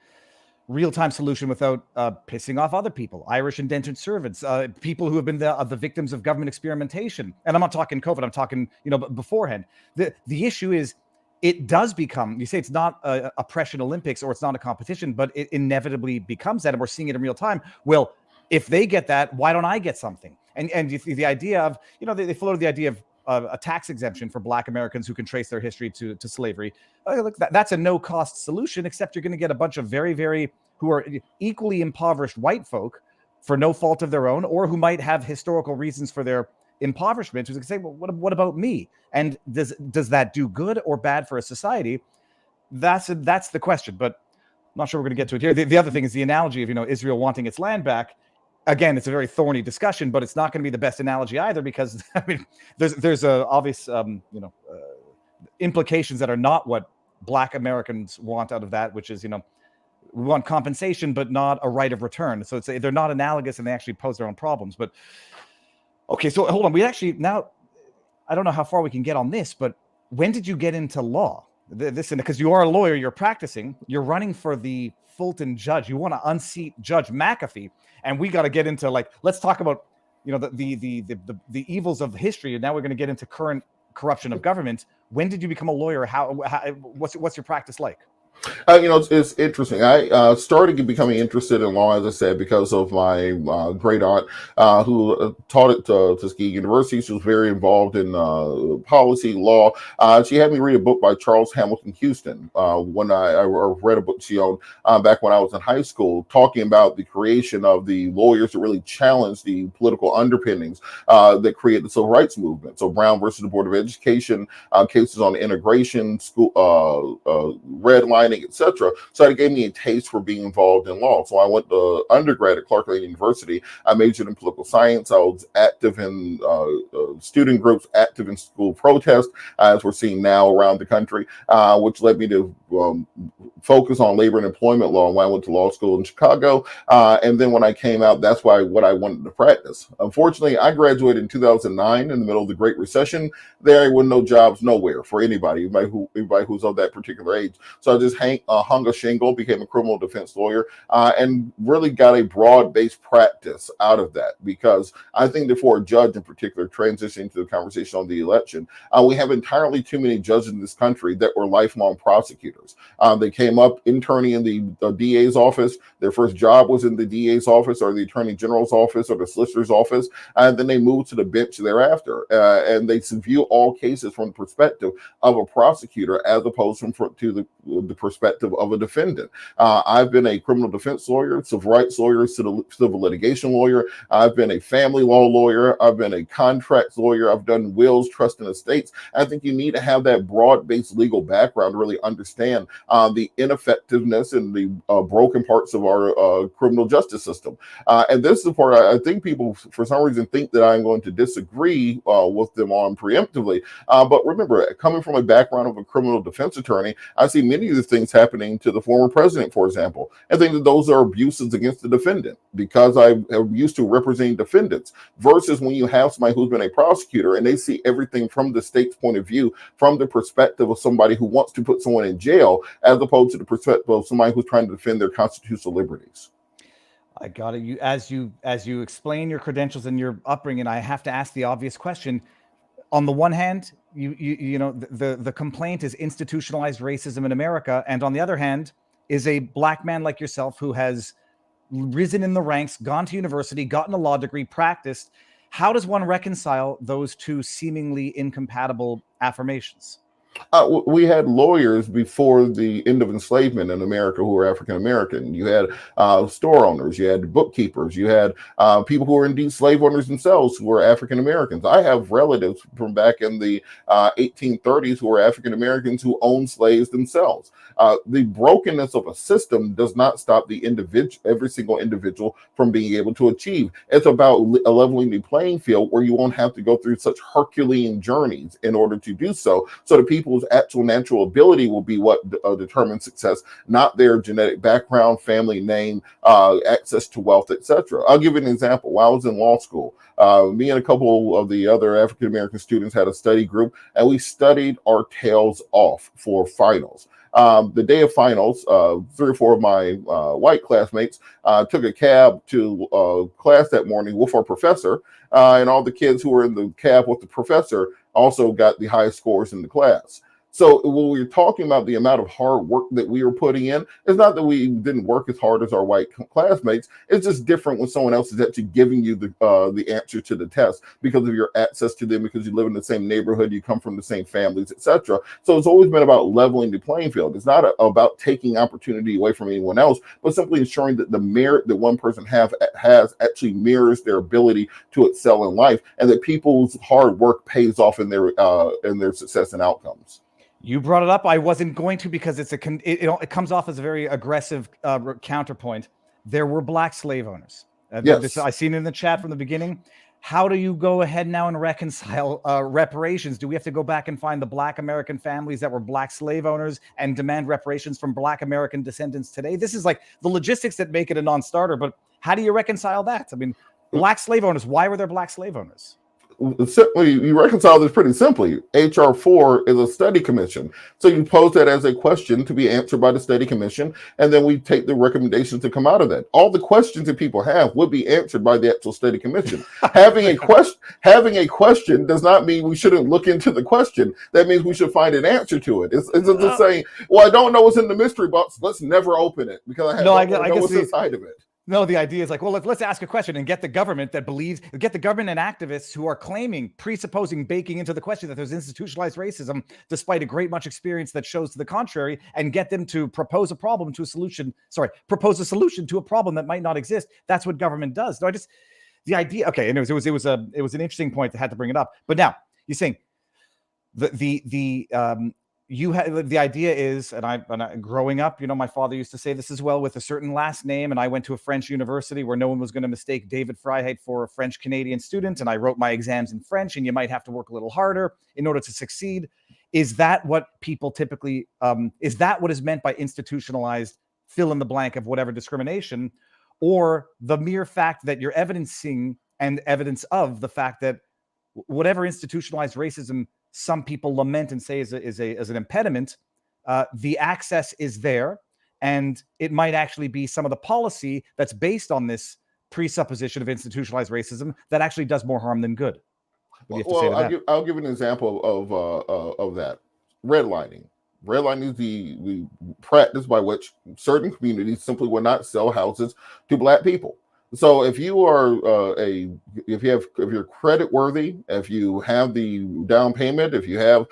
real-time solution without pissing off other people, Irish indentured servants, people who have been the victims of government experimentation. And I'm not talking COVID, I'm talking, beforehand. The issue is it does become, you say it's not a oppression Olympics or it's not a competition, but it inevitably becomes that, and we're seeing it in real time. Well, if they get that, why don't I get something? And the idea of, they floated the idea of a tax exemption for Black Americans who can trace their history to slavery. Look, that's a no-cost solution, except you're going to get a bunch of very, very, who are equally impoverished white folk for no fault of their own, or who might have historical reasons for their impoverishment, who's going to say, well, what about me? And does that do good or bad for a society? That's the question, but I'm not sure we're going to get to it here. The other thing is the analogy of, Israel wanting its land back. Again, it's a very thorny discussion, but it's not going to be the best analogy either, because there's a obvious implications that are not what Black Americans want out of that, which is we want compensation but not a right of return. So they're not analogous, and they actually pose their own problems. But okay, so hold on. We actually now, I don't know how far we can get on this, but when did you get into law? Because you are a lawyer, you're practicing, you're running for the Fulton judge. You want to unseat Judge McAfee, and we got to get into let's talk about the evils of history, and now we're going to get into current corruption of government. When did you become a lawyer? What's your practice like? It's interesting. I started becoming interested in law, as I said, because of my great aunt who taught at Tuskegee University. She was very involved in policy, law. She had me read a book by Charles Hamilton Houston when I read a book she owned back when I was in high school, talking about the creation of the lawyers that really challenged the political underpinnings that created the civil rights movement. So Brown versus the Board of Education, cases on integration, school, redlining, etc. So it gave me a taste for being involved in law. So I went to undergrad at Clark Lane University. I majored in political science. I was active in student groups, active in school protests, as we're seeing now around the country, which led me to focus on labor and employment law when I went to law school in Chicago. And then when I came out, that's what I wanted to practice. Unfortunately, I graduated in 2009 in the middle of the Great Recession. There were no jobs nowhere for anybody who's of that particular age. So I just hung a shingle, became a criminal defense lawyer, and really got a broad-based practice out of that, because I think that for a judge in particular, transitioning to the conversation on the election, we have entirely too many judges in this country that were lifelong prosecutors. They came up interning in the DA's office. Their first job was in the DA's office or the Attorney General's office or the Solicitor's office, and then they moved to the bench thereafter. And they view all cases from the perspective of a prosecutor as opposed to the perspective of a defendant. I've been a criminal defense lawyer, civil rights lawyer, civil litigation lawyer. I've been a family law lawyer. I've been a contracts lawyer. I've done wills, trust, and estates. I think you need to have that broad-based legal background to really understand the ineffectiveness and the broken parts of our criminal justice system. And this is the part I think people, for some reason, think that I'm going to disagree with them on preemptively. But remember, coming from a background of a criminal defense attorney, I see many of the things happening to the former president, for example. I think that those are abuses against the defendant, because I'm used to representing defendants, versus when you have somebody who's been a prosecutor and they see everything from the state's point of view, from the perspective of somebody who wants to put someone in jail, as opposed to the perspective of somebody who's trying to defend their constitutional liberties. I got it. As you explain your credentials and your upbringing, I have to ask the obvious question. On the one hand, the complaint is institutionalized racism in America, and on the other hand is a Black man like yourself who has risen in the ranks, gone to university, gotten a law degree, practiced. How does one reconcile those two seemingly incompatible affirmations? We had lawyers before the end of enslavement in America who were African American. You had store owners, you had bookkeepers, you had people who were indeed slave owners themselves who were African Americans. I have relatives from back in the 1830s who were African Americans who owned slaves themselves. The brokenness of a system does not stop the individual, every single individual, from being able to achieve. It's about leveling the playing field where you won't have to go through such Herculean journeys in order to do so. So the people's actual natural ability will be what determines success, not their genetic background, family name, access to wealth, etc. I'll give you an example. While I was in law school, me and a couple of the other African American students had a study group, and we studied our tails off for finals. The day of finals, 3 or 4 of my white classmates took a cab to class that morning with our professor, and all the kids who were in the cab with the professor also got the highest scores in the class. So when we're talking about the amount of hard work that we were putting in, it's not that we didn't work as hard as our white classmates. It's just different when someone else is actually giving you the answer to the test because of your access to them, because you live in the same neighborhood, you come from the same families, etc. So it's always been about leveling the playing field. It's not about taking opportunity away from anyone else, but simply ensuring that the merit that one person has actually mirrors their ability to excel in life, and that people's hard work pays off in their success and outcomes. You brought it up. I wasn't going to, because it comes off as a very aggressive counterpoint. There were black slave owners. Yes. I seen it in the chat from the beginning. How do you go ahead now and reconcile reparations? Do we have to go back and find the black American families that were black slave owners and demand reparations from black American descendants today? This is like the logistics that make it a non-starter, but how do you reconcile that? I mean, black slave owners, why were there black slave owners? You reconcile this pretty simply. HR 4 is a study commission. So you pose that as a question to be answered by the study commission, and then we take the recommendations to come out of that. All the questions that people have would be answered by the actual study commission. having a question does not mean we shouldn't look into the question. That means we should find an answer to it. It's just saying, well, I don't know what's in the mystery box. Let's never open it because I don't know what's inside of it. No, the idea is like, well, let's ask a question and get the government and activists who are presupposing, baking into the question that there's institutionalized racism, despite a great much experience that shows to the contrary, and get them to propose a solution to a problem that might not exist. That's what government does. So the idea, okay, anyways, it was an interesting point that had to bring it up. But now you're saying the idea is, and I growing up, my father used to say this as well, with a certain last name, and I went to a French university where no one was going to mistake David Frei for a French Canadian student, and I wrote my exams in French, and you might have to work a little harder in order to succeed. Is that what people typically is that what is meant by institutionalized fill in the blank of whatever discrimination, or the mere fact that you're evidencing and evidence of the fact that whatever institutionalized racism some people lament and say is an impediment, the access is there, and it might actually be some of the policy that's based on this presupposition of institutionalized racism that actually does more harm than good. I'll give an example of that. Redlining. Redlining is the practice by which certain communities simply will not sell houses to black people. So if you are if you're credit worthy, if you have the down payment, if you have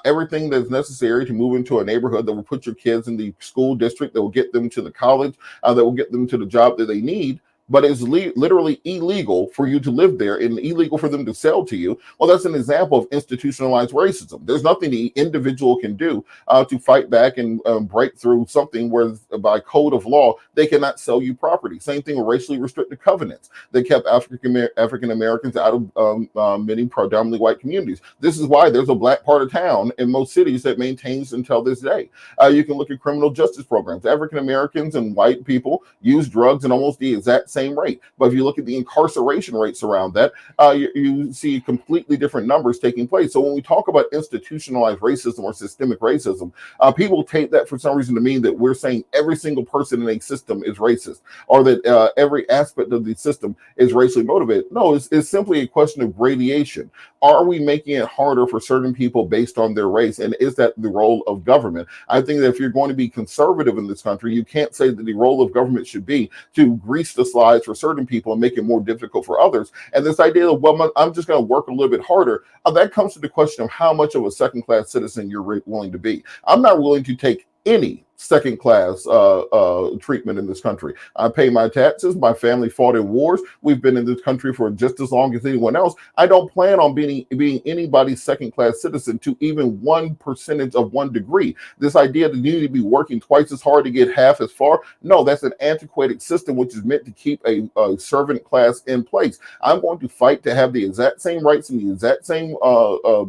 everything that's necessary to move into a neighborhood that will put your kids in the school district, that will get them to the college, that will get them to the job that they need, but it's literally illegal for you to live there and illegal for them to sell to you, well, that's an example of institutionalized racism. There's nothing the individual can do to fight back and break through something where by code of law, they cannot sell you property. Same thing with racially restricted covenants that kept African Americans out of many predominantly white communities. This is why there's a black part of town in most cities that maintains until this day. You can look at criminal justice programs. African Americans and white people use drugs in almost the exact same rate. But if you look at the incarceration rates around that, you see completely different numbers taking place. So when we talk about institutionalized racism or systemic racism, people take that for some reason to mean that we're saying every single person in a system is racist, or that every aspect of the system is racially motivated. No, it's simply a question of gradation. Are we making it harder for certain people based on their race? And is that the role of government? I think that if you're going to be conservative in this country, you can't say that the role of government should be to grease the slide lives for certain people and make it more difficult for others. And this idea of, well, I'm just going to work a little bit harder, that comes to the question of how much of a second-class citizen you're willing to be. I'm not willing to take any second-class treatment in this country. I pay my taxes. My family fought in wars. We've been in this country for just as long as anyone else. I don't plan on being anybody's second-class citizen to even 1% of 1 degree. This idea that you need to be working twice as hard to get half as far, no, that's an antiquated system which is meant to keep a servant class in place. I'm going to fight to have the exact same rights and the exact same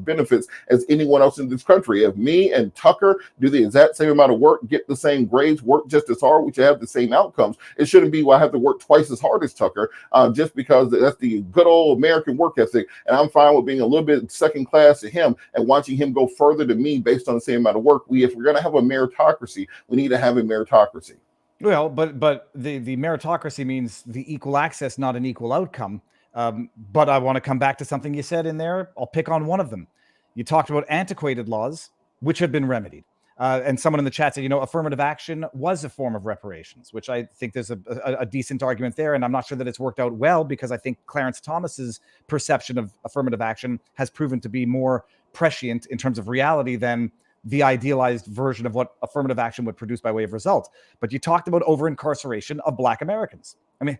benefits as anyone else in this country. If me and Tucker do the exact same amount of work, get the same grades, work just as hard, we should have the same outcomes. It shouldn't be, well, I have to work twice as hard as Tucker, just because that's the good old American work ethic. And I'm fine with being a little bit second class to him and watching him go further than me based on the same amount of work. If we're going to have a meritocracy, we need to have a meritocracy. Well, but the meritocracy means the equal access, not an equal outcome. But I want to come back to something you said in there. I'll pick on one of them. You talked about antiquated laws, which have been remedied. And someone in the chat said, affirmative action was a form of reparations, which I think there's a decent argument there. And I'm not sure that it's worked out well, because I think Clarence Thomas's perception of affirmative action has proven to be more prescient in terms of reality than the idealized version of what affirmative action would produce by way of result. But you talked about over-incarceration of Black Americans. I mean,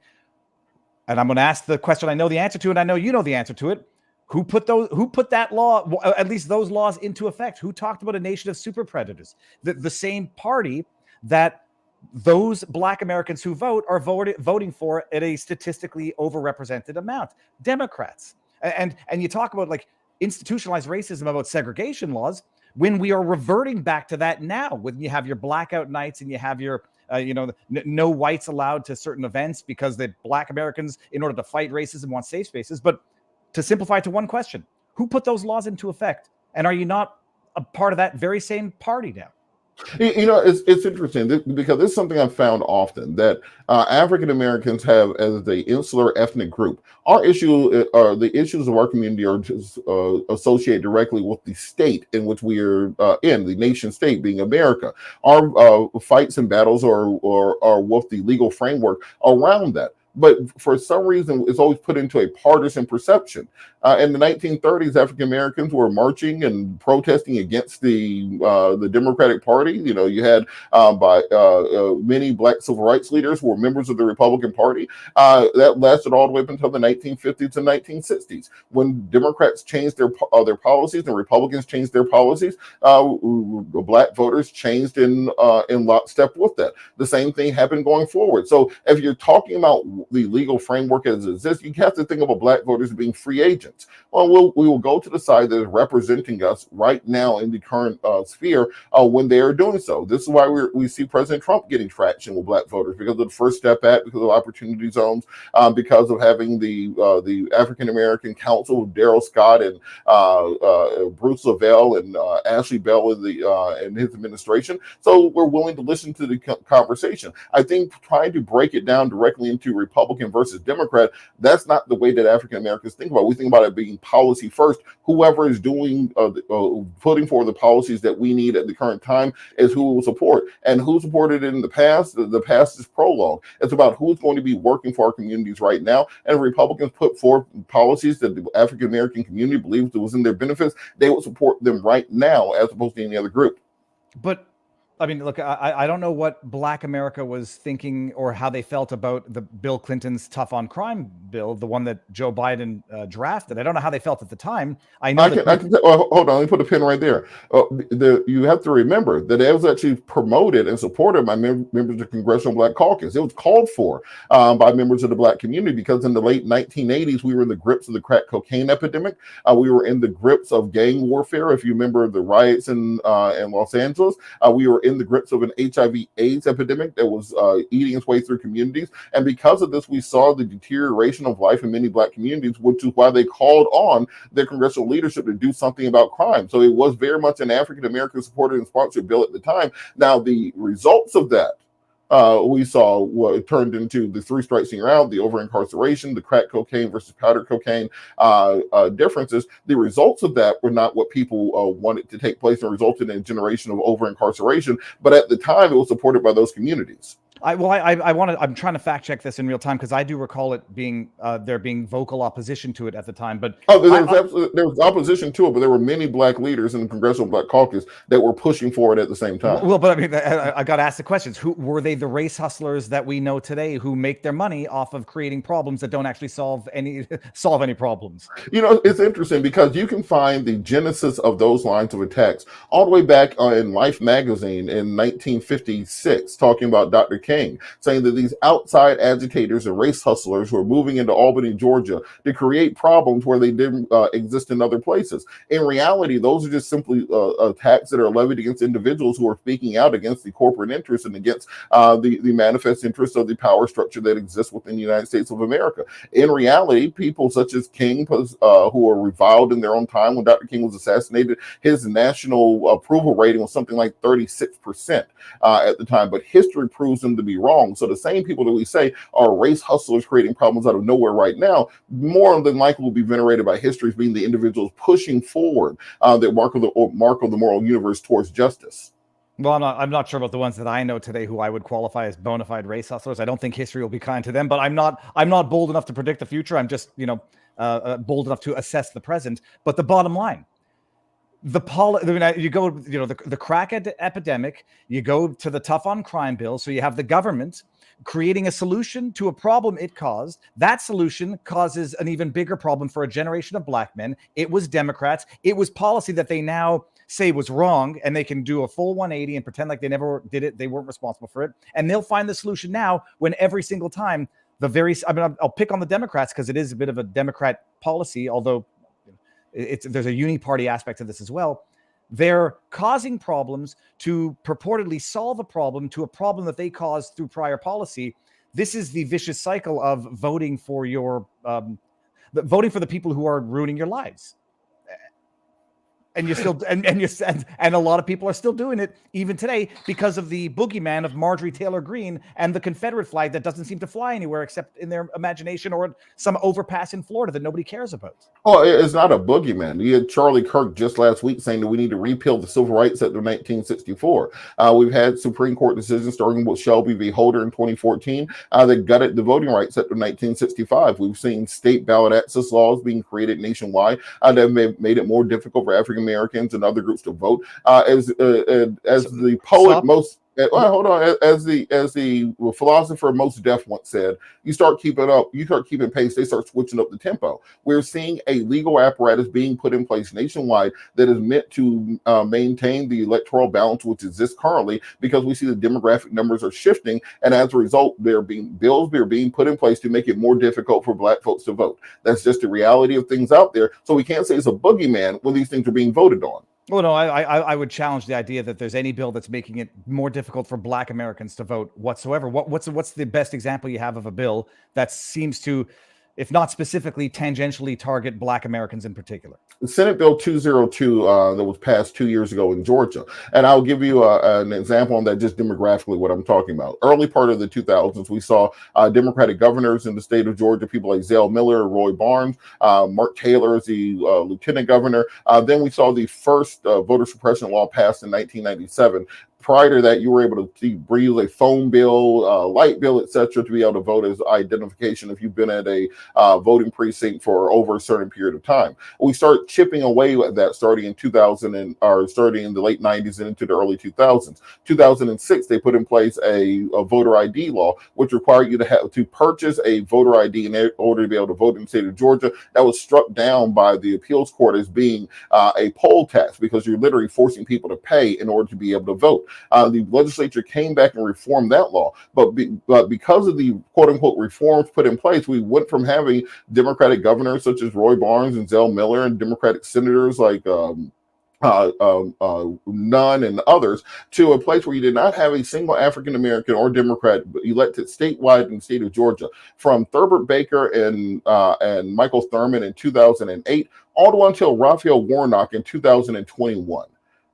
and I'm going to ask the question I know the answer to, and I know you know the answer to it. Who put that law, at least those laws, into effect? Who talked about a nation of super predators? The same party that those Black Americans who vote are voting for at a statistically overrepresented amount. Democrats. And you talk about like institutionalized racism, about segregation laws, when we are reverting back to that now, when you have your blackout nights and you have your no whites allowed to certain events because the Black Americans, in order to fight racism, want safe spaces. But to simplify it to one question, who put those laws into effect? And are you not a part of that very same party now? It's interesting because this is something I've found often, that African Americans have, as the insular ethnic group, our issue are the issues of our community are just associated directly with the state in which we are in, the nation state being America. Our fights and battles are with the legal framework around that. But for some reason, it's always put into a partisan perception. In the 1930s, African Americans were marching and protesting against the Democratic Party. You had many Black civil rights leaders who were members of the Republican Party. That lasted all the way up until the 1950s and 1960s, when Democrats changed their policies and Republicans changed their policies. Black voters changed in lockstep with that. The same thing happened going forward. So if you're talking about the legal framework as it exists, you have to think of Black voters as being free agents. Well, we will go to the side that is representing us right now in the current sphere when they are doing so. This is why we see President Trump getting traction with Black voters, because of the First Step Act, because of opportunity zones, because of having the African American Council with Darrell Scott and Bruce Lavelle and Ashley Bell and his administration. So we're willing to listen to the conversation. I think trying to break it down directly into Republican versus Democrat, that's not the way that African Americans think about it. We think about it being policy first. Whoever is doing putting forward the policies that we need at the current time is who will support. And who supported it in the past? The past is prologue. It's about who's going to be working for our communities right now. And Republicans put forth policies that the African American community believes was in their benefits, they will support them right now as opposed to any other group. But I mean, look, I don't know what Black America was thinking or how they felt about the Bill Clinton's tough on crime bill, the one that Joe Biden drafted. I don't know how they felt at the time. I know. Hold on, let me put a pin right there. You have to remember that it was actually promoted and supported by members of the Congressional Black Caucus. It was called for by members of the Black community, because in the late 1980s, we were in the grips of the crack cocaine epidemic. We were in the grips of gang warfare. If you remember the riots in Los Angeles, we were in the grips of an HIV/AIDS epidemic that was eating its way through communities. And because of this, we saw the deterioration of life in many Black communities, which is why they called on their congressional leadership to do something about crime. So it was very much an African American supported and sponsored bill at the time. Now, the results of that we saw what turned into the 3 strikes and you're out, the over-incarceration, the crack cocaine versus powder cocaine differences. The results of that were not what people wanted to take place and resulted in a generation of over-incarceration. But at the time, it was supported by those communities. I'm trying to fact check this in real time because I do recall it being there being vocal opposition to it at the time. But there was opposition to it, but there were many black leaders in the Congressional Black Caucus that were pushing for it at the same time. Well, but I mean, I got to ask the questions. Who were they? The race hustlers that we know today who make their money off of creating problems that don't actually solve any problems? You know, it's interesting because you can find the genesis of those lines of attacks all the way back in Life magazine in 1956, talking about Dr. King, saying that these outside agitators and race hustlers were moving into Albany, Georgia to create problems where they didn't exist in other places. In reality, those are just simply attacks that are levied against individuals who are speaking out against the corporate interests and against the manifest interests of the power structure that exists within the United States of America. In reality, people such as King, who were reviled in their own time when Dr. King was assassinated, his national approval rating was something like 36% at the time. But history proves them to be wrong. So the same people that we say are race hustlers creating problems out of nowhere right now, more than likely will be venerated by history as being the individuals pushing forward that mark of the moral universe towards justice. Well, I'm not sure about the ones that I know today who I would qualify as bona fide race hustlers. I don't think history will be kind to them, but I'm not bold enough to predict the future. I'm just, bold enough to assess the present. But the bottom line, you go, the crack epidemic, you go to the tough on crime bill. So you have the government creating a solution to a problem it caused. That solution causes an even bigger problem for a generation of black men. It was Democrats. It was policy that they now say was wrong, and they can do a full 180 and pretend like they never did it. They weren't responsible for it. And they'll find the solution now when every single time I'll pick on the Democrats because it is a bit of a Democrat policy, although there's a uni-party aspect to this as well. They're causing problems to purportedly solve a problem to a problem that they caused through prior policy. This is the vicious cycle of voting for the people who are ruining your lives. And you're still, and a lot of people are still doing it even today because of the boogeyman of Marjorie Taylor Greene and the Confederate flag that doesn't seem to fly anywhere except in their imagination or some overpass in Florida that nobody cares about. Oh, it's not a boogeyman. You had Charlie Kirk just last week saying that we need to repeal the Civil Rights Act of 1964. We've had Supreme Court decisions starting with Shelby v. Holder in 2014 that gutted the Voting Rights Act of 1965. We've seen state ballot access laws being created nationwide that have made it more difficult for African Americans and other groups to vote. As the poet as the philosopher Most Def once said, you start keeping pace, they start switching up the tempo. We're seeing a legal apparatus being put in place nationwide that is meant to maintain the electoral balance which exists currently, because we see the demographic numbers are shifting, and as a result, bills are being put in place to make it more difficult for black folks to vote. That's just the reality of things out there. So we can't say it's a boogeyman when these things are being voted on. Well, no, I would challenge the idea that there's any bill that's making it more difficult for black Americans to vote whatsoever. What's the best example you have of a bill that seems to, if not specifically, tangentially target black Americans in particular? Senate Bill 202 that was passed 2 years ago in Georgia. And I'll give you an example on that, just demographically what I'm talking about. Early part of the 2000s, we saw Democratic governors in the state of Georgia, people like Zell Miller, Roy Barnes, Mark Taylor as the lieutenant governor. Then we saw the first voter suppression law passed in 1997. Prior to that, you were able to breathe a phone bill, light bill, etc., to be able to vote as identification if you've been at a voting precinct for over a certain period of time. We start chipping away at that starting in starting in the late 90s and into the early 2000s. 2006, they put in place a voter ID law, which required you to purchase a voter ID in order to be able to vote in the state of Georgia. That was struck down by the appeals court as being a poll tax, because you're literally forcing people to pay in order to be able to vote. The legislature came back and reformed that law, but because of the quote-unquote reforms put in place, we went from having Democratic governors such as Roy Barnes and Zell Miller, and Democratic senators like Nunn and others, to a place where you did not have a single African American or Democrat elected statewide in the state of Georgia, from Thurbert Baker and Michael Thurman in 2008, all the way until Raphael Warnock in 2021.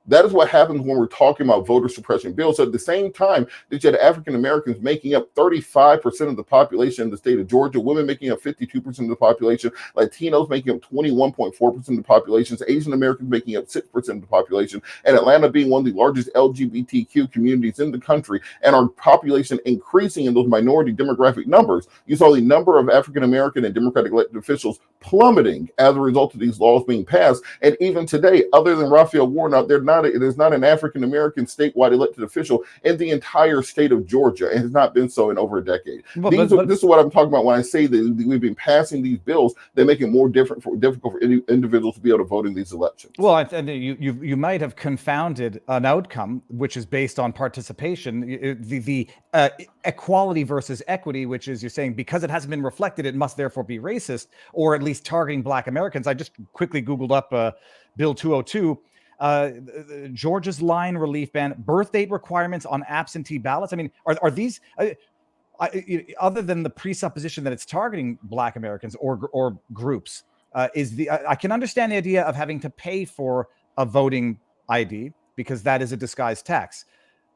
That is what happens when we're talking about voter suppression bills. So at the same time that you had African Americans making up 35% of the population in the state of Georgia, women making up 52% of the population, Latinos making up 21.4% of the population, Asian Americans making up 6% of the population, and Atlanta being one of the largest LGBTQ communities in the country, and our population increasing in those minority demographic numbers, you saw the number of African American and Democratic elected officials plummeting as a result of these laws being passed. And even today, other than Raphael Warnock, there's not an African American statewide elected official in the entire state of Georgia, and has not been so in over a decade. Well, this is what I'm talking about when I say that we've been passing these bills that make it more difficult for individuals to be able to vote in these elections. Well, and you might have confounded an outcome which is based on participation, the equality versus equity, which is you're saying because it hasn't been reflected, it must therefore be racist, or at least targeting Black Americans. I just quickly Googled up Bill 202. Georgia's line relief ban, birth date requirements on absentee ballots. I mean, are these, other than the presupposition that it's targeting Black Americans or groups, I can understand the idea of having to pay for a voting ID because that is a disguised tax.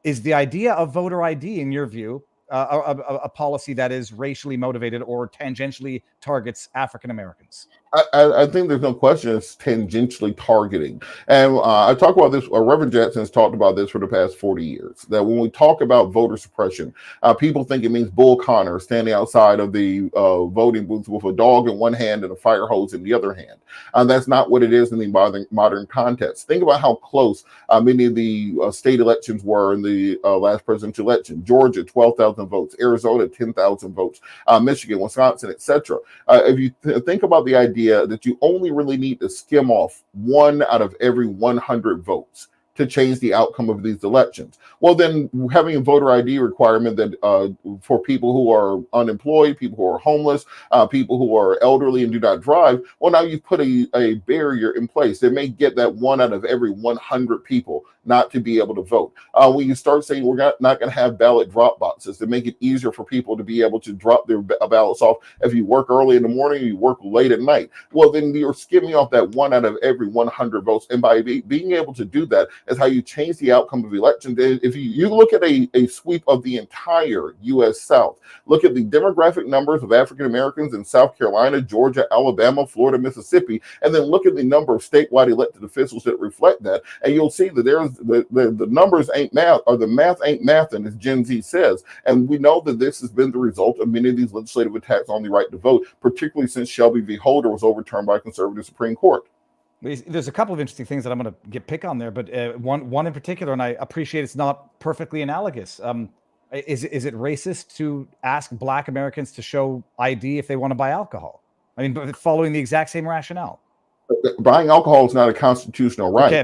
Is the idea of voter ID, in your view, a policy that is racially motivated or tangentially targets African Americans? I think there's no question it's tangentially targeting. And I talk about this, Reverend Jackson has talked about this for the past 40 years, that when we talk about voter suppression, people think it means Bull Connor standing outside of the voting booth with a dog in one hand and a fire hose in the other hand. That's not what it is in the modern context. Think about how close many of the state elections were in the last presidential election. Georgia, 12,000 votes. Arizona, 10,000 votes. Michigan, Wisconsin, etc. If you think about the idea that you only really need to skim off 1 out of every 100 votes to change the outcome of these elections. Well, then having a voter ID requirement that for people who are unemployed, people who are homeless, people who are elderly and do not drive, well, now you've put a barrier in place that may get that 1 out of every 100 people not to be able to vote. When you start saying we're not going to have ballot drop boxes to make it easier for people to be able to drop their ballots off if you work early in the morning, you work late at night, well, then you're skimming off that 1 out of every 100 votes. And by being able to do that, is how you change the outcome of elections. If you look at a sweep of the entire U.S. South, look at the demographic numbers of African Americans in South Carolina, Georgia, Alabama, Florida, Mississippi, and then look at the number of statewide elected officials that reflect that, and you'll see that there's the numbers ain't math, or the math ain't mathing, as Gen Z says. And we know that this has been the result of many of these legislative attacks on the right to vote, particularly since Shelby v. Holder was overturned by a conservative Supreme Court. There's a couple of interesting things that I'm going to pick on there, but one in particular, and I appreciate it's not perfectly analogous. Is it racist to ask Black Americans to show ID if they want to buy alcohol? I mean, following the exact same rationale. Buying alcohol is not a constitutional right. Okay,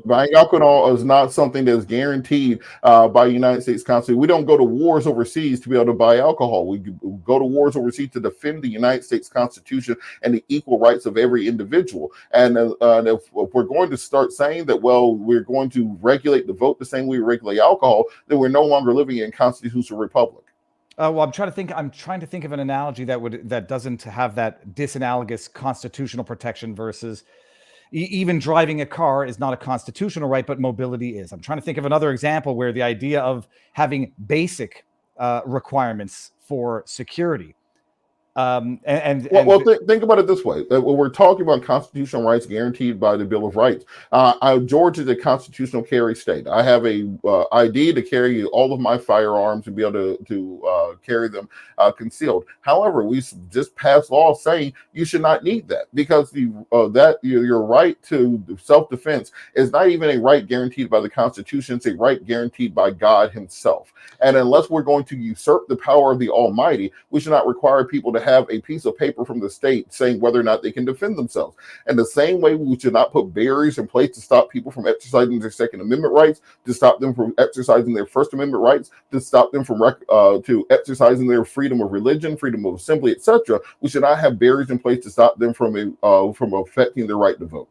buying alcohol is not something that's guaranteed by the United States Constitution. We don't go to wars overseas to be able to buy alcohol. We go to wars overseas to defend the United States Constitution and the equal rights of every individual. And if we're going to start saying that, well, we're going to regulate the vote the same way we regulate alcohol, then we're no longer living in a constitutional republic. Well, I'm trying to think of an analogy that doesn't have that disanalogous constitutional protection versus even driving a car is not a constitutional right, but mobility is. I'm trying to think of another example where the idea of having basic requirements for security. Think about it this way. When we're talking about constitutional rights guaranteed by the Bill of Rights, Georgia is a constitutional carry state. I have a ID to carry all of my firearms and be able to carry them concealed. However, we just passed laws saying you should not need that, because your right to self-defense is not even a right guaranteed by the Constitution. It's a right guaranteed by God himself. And unless we're going to usurp the power of the Almighty, we should not require people to have a piece of paper from the state saying whether or not they can defend themselves. And the same way, we should not put barriers in place to stop people from exercising their Second Amendment rights, to stop them from exercising their First Amendment rights, to stop them from to exercising their freedom of religion, freedom of assembly, etc. We should not have barriers in place to stop them from affecting their right to vote.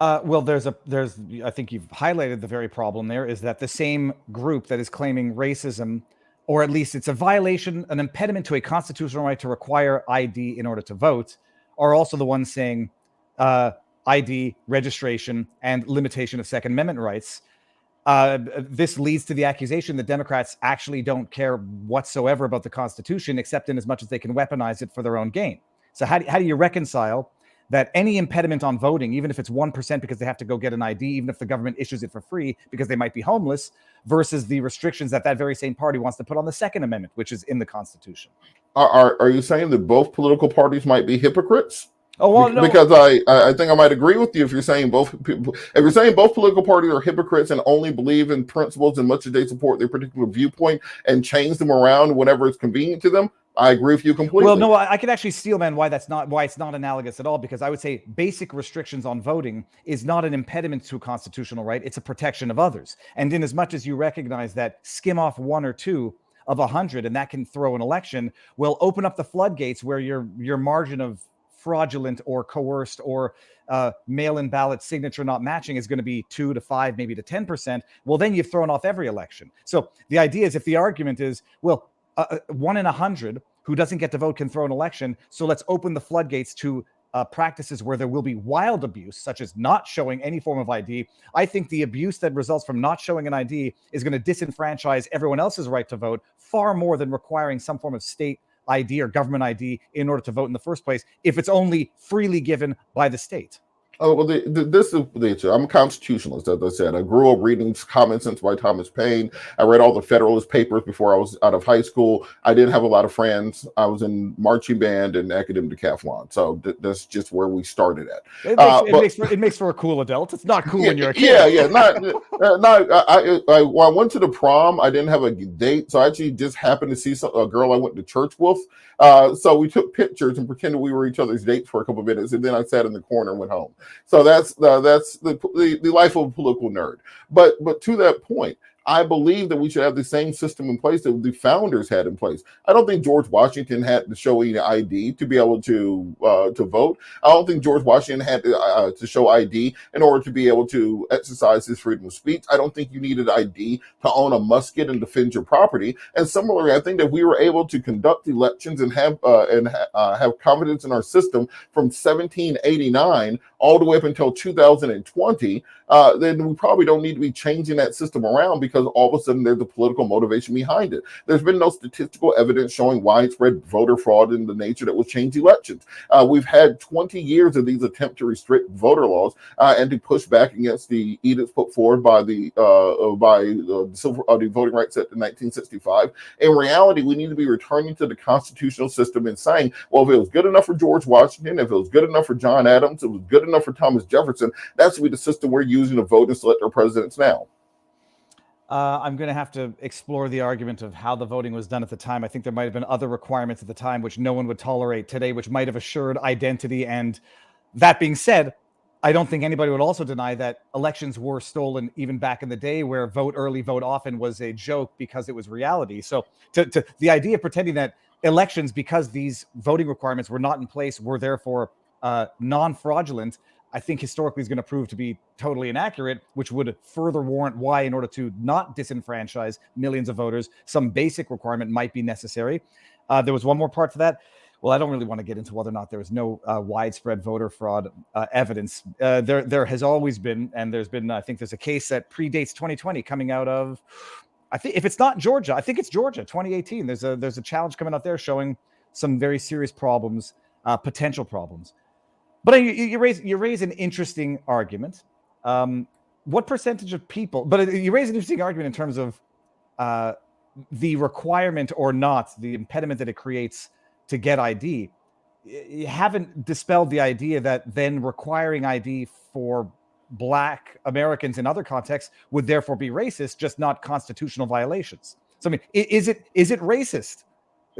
Well, I think you've highlighted the very problem there, is that the same group that is claiming racism, or at least it's a violation, an impediment to a constitutional right to require ID in order to vote, are also the ones saying ID, registration, and limitation of Second Amendment rights. This leads to the accusation that Democrats actually don't care whatsoever about the Constitution, except in as much as they can weaponize it for their own gain. So how do you reconcile that any impediment on voting, even if it's 1% because they have to go get an ID, even if the government issues it for free because they might be homeless, versus the restrictions that very same party wants to put on the Second Amendment, which is in the Constitution? Are you saying that both political parties might be hypocrites? Oh, well, no. Because I think I might agree with you if you're saying both people. If you're saying both political parties are hypocrites and only believe in principles and much as they support their particular viewpoint and change them around whenever it's convenient to them, I agree with you completely. Well, no, I could actually steel man why it's not analogous at all, because I would say basic restrictions on voting is not an impediment to a constitutional right. It's a protection of others. And in as much as you recognize that skim off 1 or 2 of 100 and that can throw an election, will open up the floodgates where your margin of fraudulent or coerced or mail-in ballot signature not matching is going to be 2 to 5, maybe to 10%. Well, then you've thrown off every election. So the idea is, if the argument is, well, 1 in 100 who doesn't get to vote can throw an election, so let's open the floodgates to practices where there will be wild abuse, such as not showing any form of ID. I think the abuse that results from not showing an ID is going to disenfranchise everyone else's right to vote far more than requiring some form of state ID or government ID in order to vote in the first place, if it's only freely given by the state. Oh, well, this is the issue. I'm a constitutionalist, as I said. I grew up reading Common Sense by Thomas Paine. I read all the Federalist Papers before I was out of high school. I didn't have a lot of friends. I was in marching band and academic decathlon. So that's just where we started at. It makes for a cool adult. It's not cool when you're a kid. Yeah. I went to the prom. I didn't have a date. So I actually just happened to see a girl I went to church with. So we took pictures and pretended we were each other's dates for a couple of minutes. And then I sat in the corner and went home. So that's the life of a political nerd. But to that point, I believe that we should have the same system in place that the founders had in place. I don't think George Washington had to show any ID to be able to vote. I don't think George Washington had to show ID in order to be able to exercise his freedom of speech. I don't think you needed ID to own a musket and defend your property. And similarly, I think that we were able to conduct elections and have confidence in our system from 1789 all the way up until 2020. Then we probably don't need to be changing that system around, because all of a sudden there's a political motivation behind it. There's been no statistical evidence showing widespread voter fraud in the nature that will change elections. We've had 20 years of these attempts to restrict voter laws and to push back against the edicts put forward by the Voting Rights Act in 1965. In reality, we need to be returning to the constitutional system and saying, well, if it was good enough for George Washington, if it was good enough for John Adams, if it was good enough for Thomas Jefferson, that should be the system we're using to vote and select our presidents now. I'm going to have to explore the argument of how the voting was done at the time. I think there might have been other requirements at the time which no one would tolerate today, which might have assured identity. And that being said, I don't think anybody would also deny that elections were stolen even back in the day, where vote early, vote often was a joke because it was reality. So to the idea of pretending that elections, because these voting requirements were not in place, were therefore non-fraudulent, I think historically is going to prove to be totally inaccurate, which would further warrant why, in order to not disenfranchise millions of voters, some basic requirement might be necessary. There was one more part to that. Well, I don't really want to get into whether or not there was no widespread voter fraud evidence. There has always been, and there's been, I think there's a case that predates 2020 coming out of, I think if it's not Georgia, I think it's Georgia, 2018. There's a challenge coming out there showing some very serious problems, potential problems. But you raise an interesting argument. What percentage of people? But you raise an interesting argument in terms of the requirement or not, the impediment that it creates to get ID. You haven't dispelled the idea that then requiring ID for Black Americans in other contexts would therefore be racist, just not constitutional violations. So I mean, is it racist?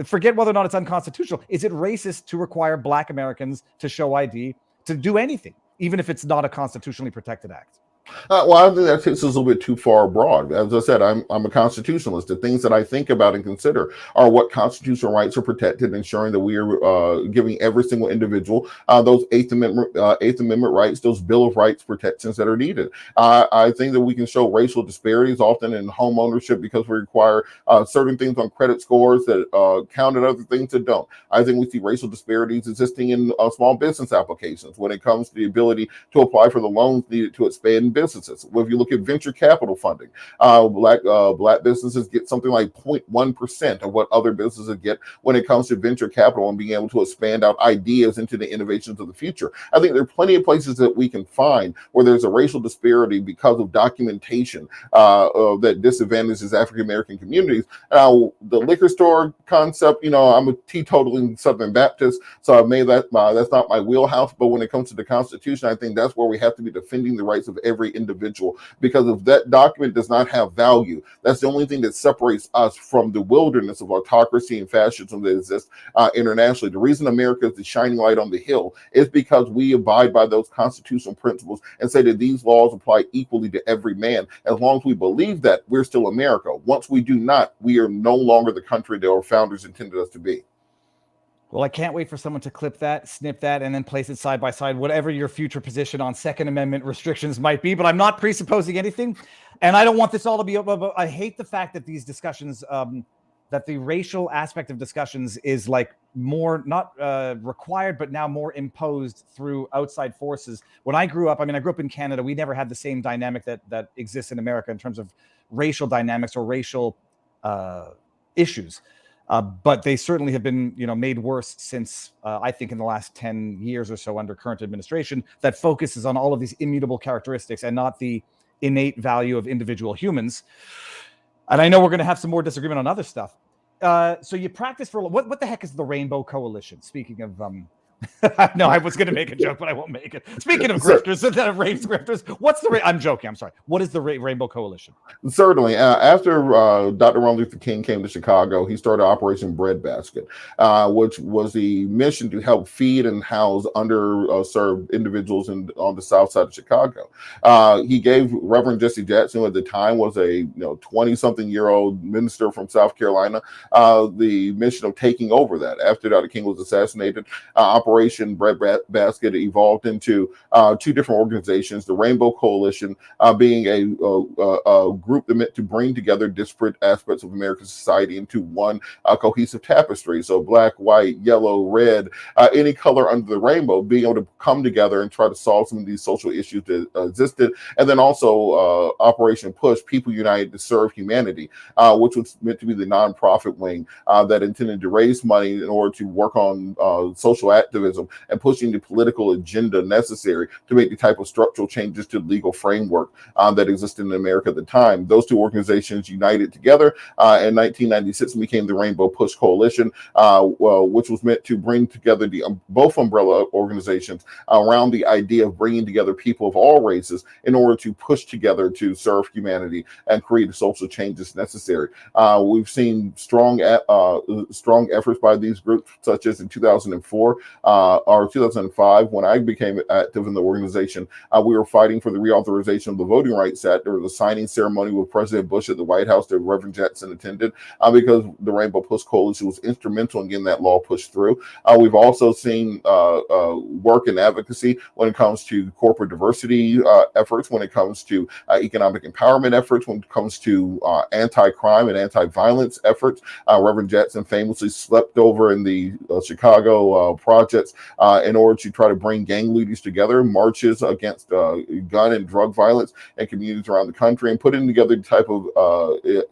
Forget whether or not it's unconstitutional. Is it racist to require Black Americans to show ID to do anything, even if it's not a constitutionally protected act? Well, I think that takes us a little bit too far abroad. As I said, I'm a constitutionalist. The things that I think about and consider are what constitutional rights are protected, ensuring that we are giving every single individual those Eighth Amendment rights, those Bill of Rights protections that are needed. I think that we can show racial disparities often in home ownership because we require certain things on credit scores that count and other things that don't. I think we see racial disparities existing in small business applications when it comes to the ability to apply for the loans needed to expand businesses. Well, if you look at venture capital funding, black businesses get something like 0.1% of what other businesses get when it comes to venture capital and being able to expand out ideas into the innovations of the future. I think there are plenty of places that we can find where there's a racial disparity because of documentation that disadvantages African American communities. Now, the liquor store concept, I'm a teetotaling Southern Baptist, so I made that that's not my wheelhouse. But when it comes to the Constitution, I think that's where we have to be defending the rights of every individual, because if that document does not have value, that's the only thing that separates us from the wilderness of autocracy and fascism that exists internationally. The reason America is the shining light on the hill is because we abide by those constitutional principles and say that these laws apply equally to every man. As long as we believe that, we're still America. Once we do not, we are no longer the country that our founders intended us to be. Well, I can't wait for someone to clip that, snip that, and then place it side by side, whatever your future position on Second Amendment restrictions might be. But I'm not presupposing anything. And I don't want this all to be, I hate the fact that these discussions, that the racial aspect of discussions is like more, not required, but now more imposed through outside forces. When I grew up, I grew up in Canada. We never had the same dynamic that exists in America in terms of racial dynamics or racial issues. But they certainly have been, made worse since, I think, in the last 10 years or so under current administration that focuses on all of these immutable characteristics and not the innate value of individual humans. And I know we're going to have some more disagreement on other stuff. So you practice for what the heck is the Rainbow Coalition? Speaking of no, I was going to make a joke, but I won't make it. Speaking of grifters, instead of race grifters, what's the I'm joking. I'm sorry. What is the Rainbow Coalition? Certainly. After Dr. Martin Luther King came to Chicago, he started Operation Breadbasket, which was the mission to help feed and house underserved individuals on the south side of Chicago. He gave Reverend Jesse Jackson, who at the time was a 20-something-year-old minister from South Carolina, the mission of taking over that. After Dr. King was assassinated, Operation Breadbasket evolved into two different organizations, the Rainbow Coalition being a group that meant to bring together disparate aspects of American society into one cohesive tapestry. So black, white, yellow, red, any color under the rainbow, being able to come together and try to solve some of these social issues that existed. And then also Operation Push, People United to Serve Humanity, which was meant to be the nonprofit wing that intended to raise money in order to work on social activism and pushing the political agenda necessary to make the type of structural changes to the legal framework that existed in America at the time. Those two organizations united together in 1996 and became the Rainbow Push Coalition, which was meant to bring together both umbrella organizations around the idea of bringing together people of all races in order to push together to serve humanity and create the social changes necessary. We've seen strong efforts by these groups, such as in 2004 or 2005, when I became active in the organization. We were fighting for the reauthorization of the Voting Rights Act. There was a signing ceremony with President Bush at the White House that Reverend Jackson attended because the Rainbow Push Coalition was instrumental in getting that law pushed through. We've also seen work and advocacy when it comes to corporate diversity efforts, when it comes to economic empowerment efforts, when it comes to anti-crime and anti-violence efforts. Reverend Jackson famously slept over in the Chicago projects in order to try to bring gang leaders together, marches against gun and drug violence in communities around the country, and putting together the type of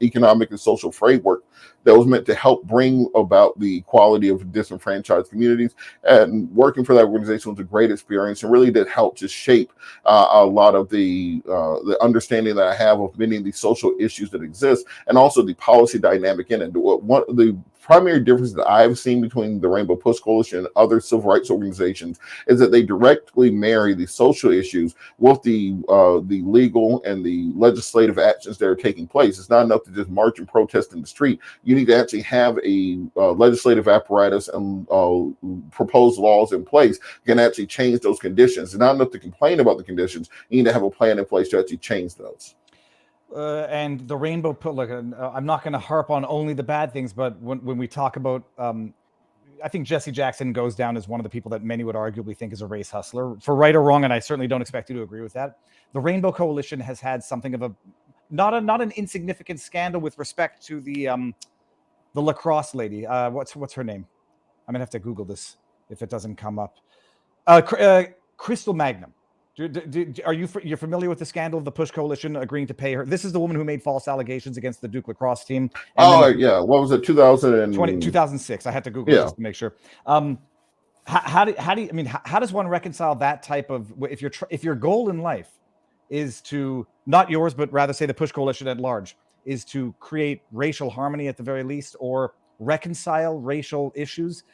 economic and social framework that was meant to help bring about the equality of disenfranchised communities. And working for that organization was a great experience and really did help to shape a lot of the understanding that I have of many of these social issues that exist, and also the policy dynamic in it. One of the primary difference that I've seen between the Rainbow Push Coalition and other civil rights organizations is that they directly marry the social issues with the legal and the legislative actions that are taking place. It's not enough to just march and protest in the street. You need to actually have a legislative apparatus and propose laws in place can actually change those conditions. It's not enough to complain about the conditions. You need to have a plan in place to actually change those. And the rainbow look, I'm not going to harp on only the bad things, but when we talk about, I think Jesse Jackson goes down as one of the people that many would arguably think is a race hustler, for right or wrong, and I certainly don't expect you to agree with that. The Rainbow Coalition has had something of a not an insignificant scandal with respect to the lacrosse lady. What's her name? I'm gonna have to Google this if it doesn't come up. Crystal Magnum. You're familiar with the scandal of the Push Coalition agreeing to pay her? This is the woman who made false allegations against the Duke lacrosse team. Yeah. What was it? 2006. I had to Google just to make sure. How does one reconcile that type of, if your goal in life is to, not yours, but rather say the Push Coalition at large, is to create racial harmony at the very least, or reconcile racial issues?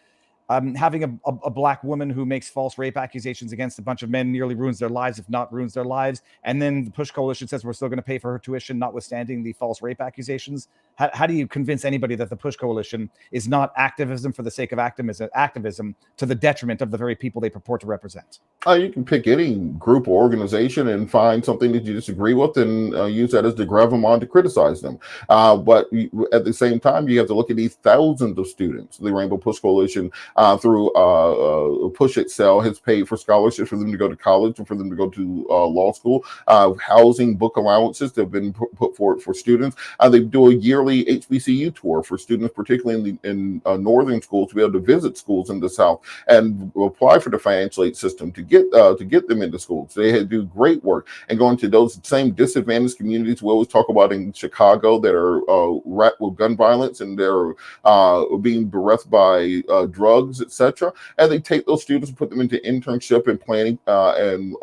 Having a black woman who makes false rape accusations against a bunch of men nearly ruins their lives, if not ruins their lives. And then the Push Coalition says we're still going to pay for her tuition, notwithstanding the false rape accusations. How do you convince anybody that the Push Coalition is not activism for the sake of activism to the detriment of the very people they purport to represent? You can pick any group or organization and find something that you disagree with and use that as to grab them on to criticize them. But at the same time, you have to look at these thousands of students. The Rainbow Push Coalition through Push Excel has paid for scholarships for them to go to college and for them to go to law school. Housing, book allowances that have been put forward for students. They do a yearly HBCU tour for students, particularly in northern schools, to be able to visit schools in the South and apply for the financial aid system to get them into schools. They do great work and going to those same disadvantaged communities we always talk about in Chicago that are wrapped with gun violence and they're being bereft by drugs, etc. And they take those students and put them into internship and planning and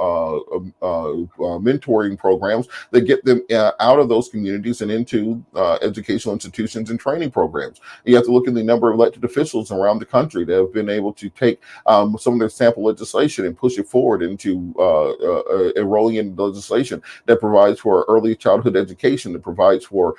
mentoring programs that get them out of those communities and into educational institutions and training programs. You have to look at the number of elected officials around the country that have been able to take some of their sample legislation and push it forward into enrolling in legislation that provides for early childhood education, that provides for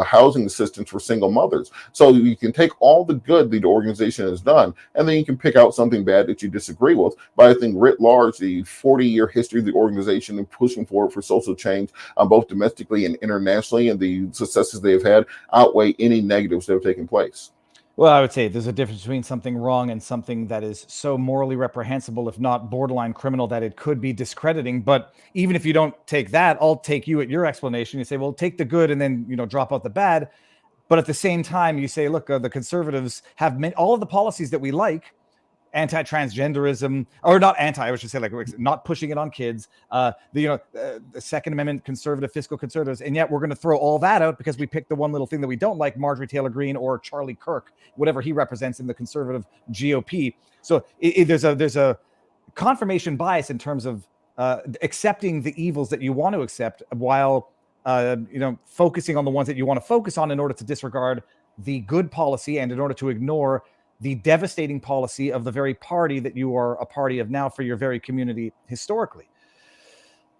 housing assistance for single mothers. So you can take all the good the organization has done, and then you can pick out something bad that you disagree with. But I think writ large, the 40-year history of the organization and pushing forward for social change, both domestically and internationally, and the successes they have had outweigh any negatives that have taken place. Well, I would say there's a difference between something wrong and something that is so morally reprehensible, if not borderline criminal, that it could be discrediting. But even if you don't take that, I'll take you at your explanation. You say, well, take the good and then, drop out the bad. But at the same time, you say, look, the conservatives have all of the policies that we like, anti-transgenderism, or not anti, I should say, like not pushing it on kids, the Second Amendment conservative, fiscal conservatives, and yet we're going to throw all that out because we picked the one little thing that we don't like, Marjorie Taylor Greene or Charlie Kirk, whatever he represents in the conservative GOP. So there's a confirmation bias in terms of accepting the evils that you want to accept while focusing on the ones that you want to focus on in order to disregard the good policy and in order to ignore the devastating policy of the very party that you are a party of now for your very community historically.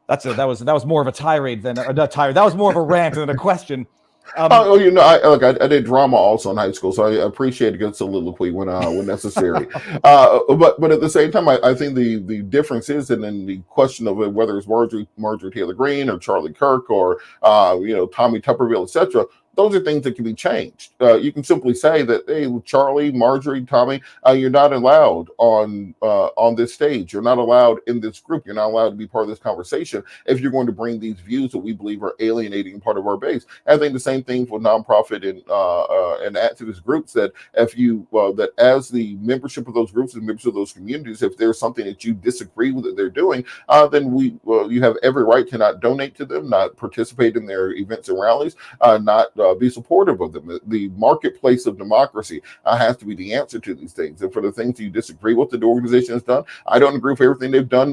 That was more of a tirade than a tirade. That was more of a rant than a question. I did drama also in high school, so I appreciate a good soliloquy when necessary. But at the same time, I think the difference is in the question of whether it's Marjorie Taylor Greene or Charlie Kirk or Tommy Tuberville, etc. Those are things that can be changed. You can simply say that, hey, Charlie, Marjorie, Tommy, you're not allowed on this stage. You're not allowed in this group. You're not allowed to be part of this conversation if you're going to bring these views that we believe are alienating part of our base. I think the same thing for nonprofit and activist groups, that if you that as the membership of those groups and members of those communities, if there's something that you disagree with that they're doing, then you have every right to not donate to them, not participate in their events and rallies, not be supportive of them. The marketplace of democracy has to be the answer to these things. And for the things you disagree with the organization has done, I don't agree with everything they've done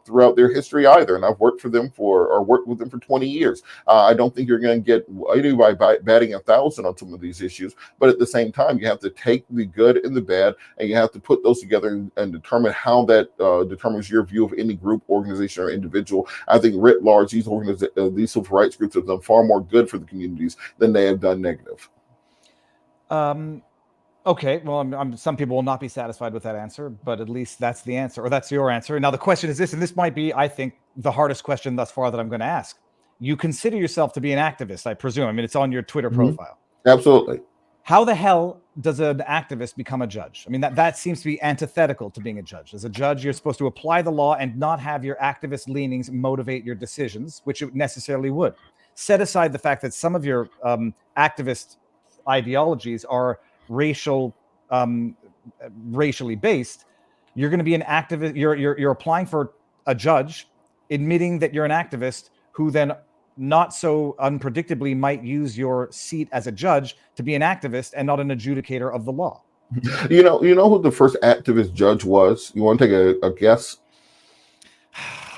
throughout their history either. And I've worked with them for 20 years. I don't think you're going to get anybody by batting 1,000 on some of these issues. But at the same time, you have to take the good and the bad, and you have to put those together and determine how that determines your view of any group, organization, or individual. I think writ large, these civil rights groups have done far more good for the communities than they have done negative. Okay, well, some people will not be satisfied with that answer, but at least that's the answer, or that's your answer. Now, the question is this, and this might be, I think, the hardest question thus far that I'm going to ask. You consider yourself to be an activist, I presume. I mean, it's on your Twitter profile. Absolutely. How the hell does an activist become a judge? I mean, that seems to be antithetical to being a judge. As a judge, you're supposed to apply the law and not have your activist leanings motivate your decisions, which it necessarily would. Set aside the fact that some of your activist ideologies are racially based. You're going to be an activist. You're applying for a judge, admitting that you're an activist, who then not so unpredictably might use your seat as a judge to be an activist and not an adjudicator of the law. You know who the first activist judge was? You want to take a guess?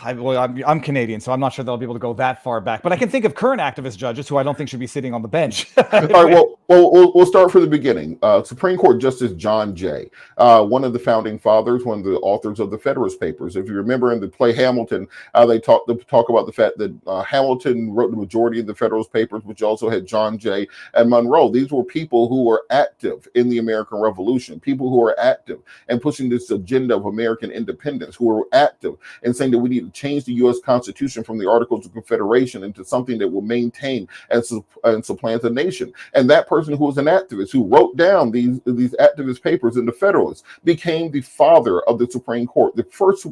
I'm Canadian, so I'm not sure they'll be able to go that far back. But I can think of current activist judges who I don't think should be sitting on the bench. All right, we'll start from the beginning. Supreme Court Justice John Jay, one of the founding fathers, one of the authors of the Federalist Papers. If you remember in the play Hamilton, they talk about the fact that Hamilton wrote the majority of the Federalist Papers, which also had John Jay and Monroe. These were people who were active in the American Revolution, people who were active and pushing this agenda of American independence, who were active in saying that we need to change the U.S. Constitution from the Articles of Confederation into something that will maintain and supplant the nation. And that person who was an activist, who wrote down these activist papers in the Federalist, became the father of the Supreme Court, the first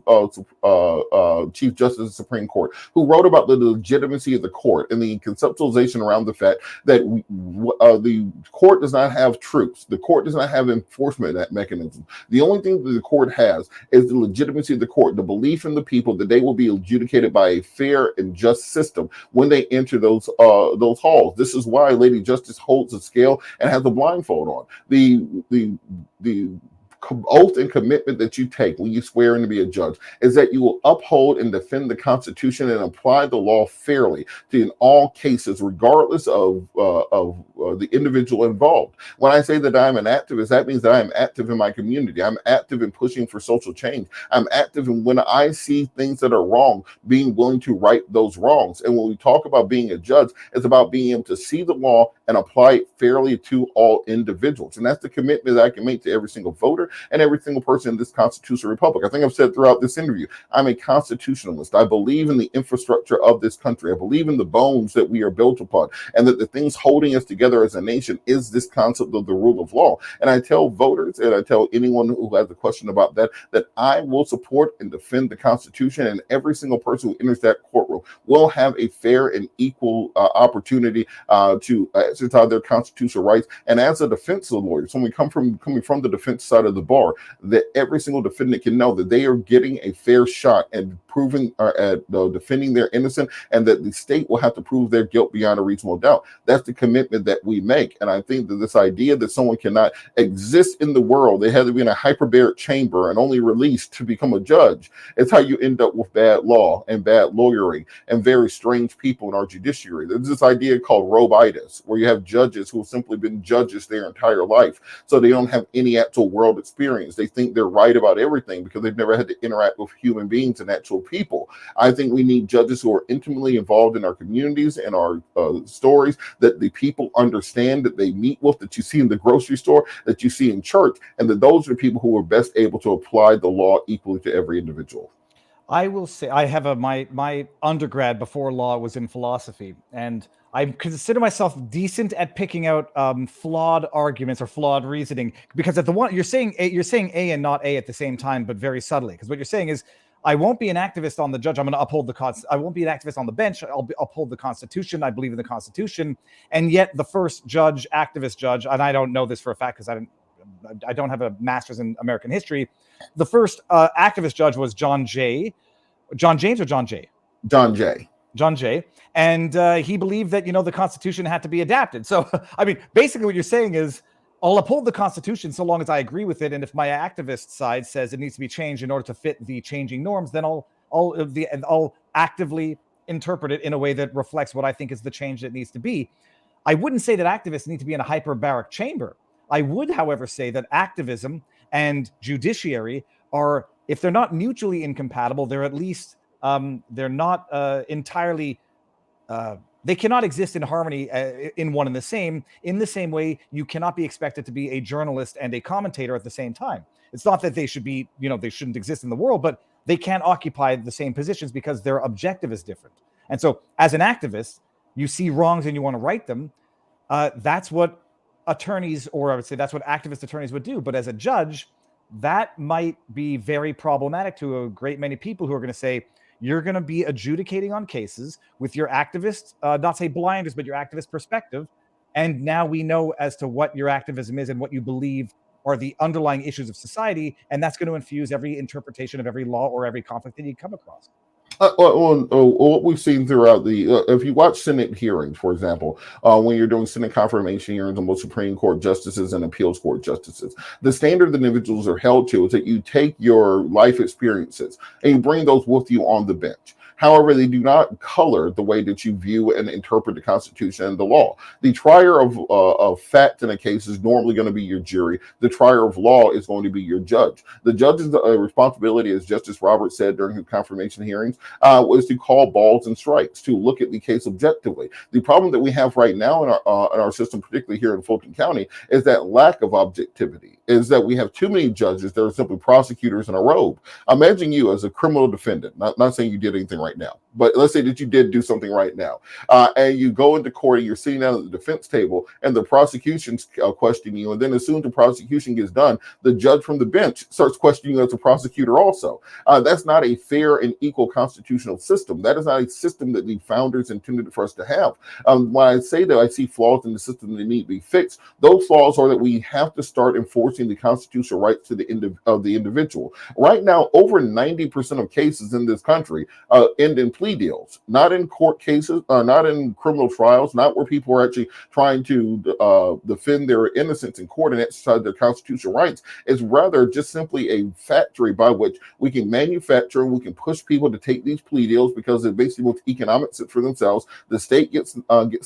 Chief Justice of the Supreme Court, who wrote about the legitimacy of the court and the conceptualization around the fact that the court does not have troops. The court does not have enforcement mechanisms. The only thing that the court has is the legitimacy of the court, the belief in the people that they will be adjudicated by a fair and just system when they enter those halls. This is why Lady Justice holds a scale and has a blindfold on. The oath and commitment that you take when you swear in to be a judge is that you will uphold and defend the Constitution and apply the law fairly in all cases, regardless of the individual involved. When I say that I'm an activist, that means that I'm active in my community. I'm active in pushing for social change. I'm active in, when I see things that are wrong, being willing to right those wrongs. And when we talk about being a judge, it's about being able to see the law and apply it fairly to all individuals. And that's the commitment that I can make to every single voter and every single person in this constitutional republic. I think I've said throughout this interview, I'm a constitutionalist. I believe in the infrastructure of this country. I believe in the bones that we are built upon, and that the things holding us together as a nation is this concept of the rule of law. And I tell voters, and I tell anyone who has a question about that I will support and defend the Constitution, and every single person who enters that courtroom will have a fair and equal opportunity to exercise their constitutional rights. And as a defense lawyer, so when we coming from the defense side of the bar, that every single defendant can know that they are getting a fair shot at proving at defending their innocence, and that the state will have to prove their guilt beyond a reasonable doubt. That's the commitment that we make. And I think that this idea that someone cannot exist in the world, they have to be in a hyperbaric chamber and only released to become a judge, it's how you end up with bad law and bad lawyering and very strange people in our judiciary. There's this idea called robitis, where you have judges who have simply been judges their entire life, so they don't have any actual world experience. They think they're right about everything because they've never had to interact with human beings and actual people. I think we need judges who are intimately involved in our communities and our stories, that the people understand, that they meet with, that you see in the grocery store, that you see in church, and that those are people who are best able to apply the law equally to every individual. I will say I have my undergrad before law was in philosophy, and I consider myself decent at picking out flawed arguments or flawed reasoning, because at the one you're saying A and not A at the same time, but very subtly. Because what you're saying is, I won't be an activist on the judge. I'm going to uphold the cause. I won't be an activist on the bench. I'll uphold the Constitution. I believe in the Constitution. And yet the first activist judge, and I don't know this for a fact because I don't have a master's in American history. The first activist judge was John Jay. John James or John Jay? John Jay. John Jay, and he believed that, the Constitution had to be adapted. So, I mean, basically what you're saying is, I'll uphold the Constitution so long as I agree with it, and if my activist side says it needs to be changed in order to fit the changing norms, then I'll actively interpret it in a way that reflects what I think is the change that needs to be. I wouldn't say that activists need to be in a hyperbaric chamber. I would, however, say that activism and judiciary are, if they're not mutually incompatible, they're at least they're not entirely. They cannot exist in harmony in one and the same. In the same way, you cannot be expected to be a journalist and a commentator at the same time. It's not that they should be, they shouldn't exist in the world, but they can't occupy the same positions because their objective is different. And so, as an activist, you see wrongs and you want to right them. That's what attorneys, or I would say that's what activist attorneys would do. But as a judge, that might be very problematic to a great many people who are going to say, you're going to be adjudicating on cases with your activist, not say blinders, but your activist perspective. And now we know as to what your activism is and what you believe are the underlying issues of society. And that's going to infuse every interpretation of every law or every conflict that you come across. What we've seen throughout if you watch Senate hearings, for example, when you're doing Senate confirmation hearings on both Supreme Court justices and appeals court justices, the standard that individuals are held to is that you take your life experiences and you bring those with you on the bench. However, they do not color the way that you view and interpret the Constitution and the law. The trier of fact in a case is normally going to be your jury. The trier of law is going to be your judge. The judge's responsibility, as Justice Roberts said during his confirmation hearings, was to call balls and strikes, to look at the case objectively. The problem that we have right now in our system, particularly here in Fulton County, is that lack of objectivity, is that we have too many judges that are simply prosecutors in a robe. Imagine you as a criminal defendant, not saying you did anything right now, but let's say that you did do something right now, and you go into court and you're sitting down at the defense table and the prosecution's questioning you, and then as soon as the prosecution gets done, the judge from the bench starts questioning you as a prosecutor also. That's not a fair and equal constitutional system. That is not a system that the founders intended for us to have. When I say that I see flaws in the system that need to be fixed, those flaws are that we have to start enforcing the constitutional rights to the individual. Right now, over 90% of cases in this country end in plea deals, not in court cases, not in criminal trials, not where people are actually trying to defend their innocence in court and exercise their constitutional rights. It's rather just simply a factory by which we can manufacture and we can push people to take these plea deals because it basically makes economic sense for themselves. The state gets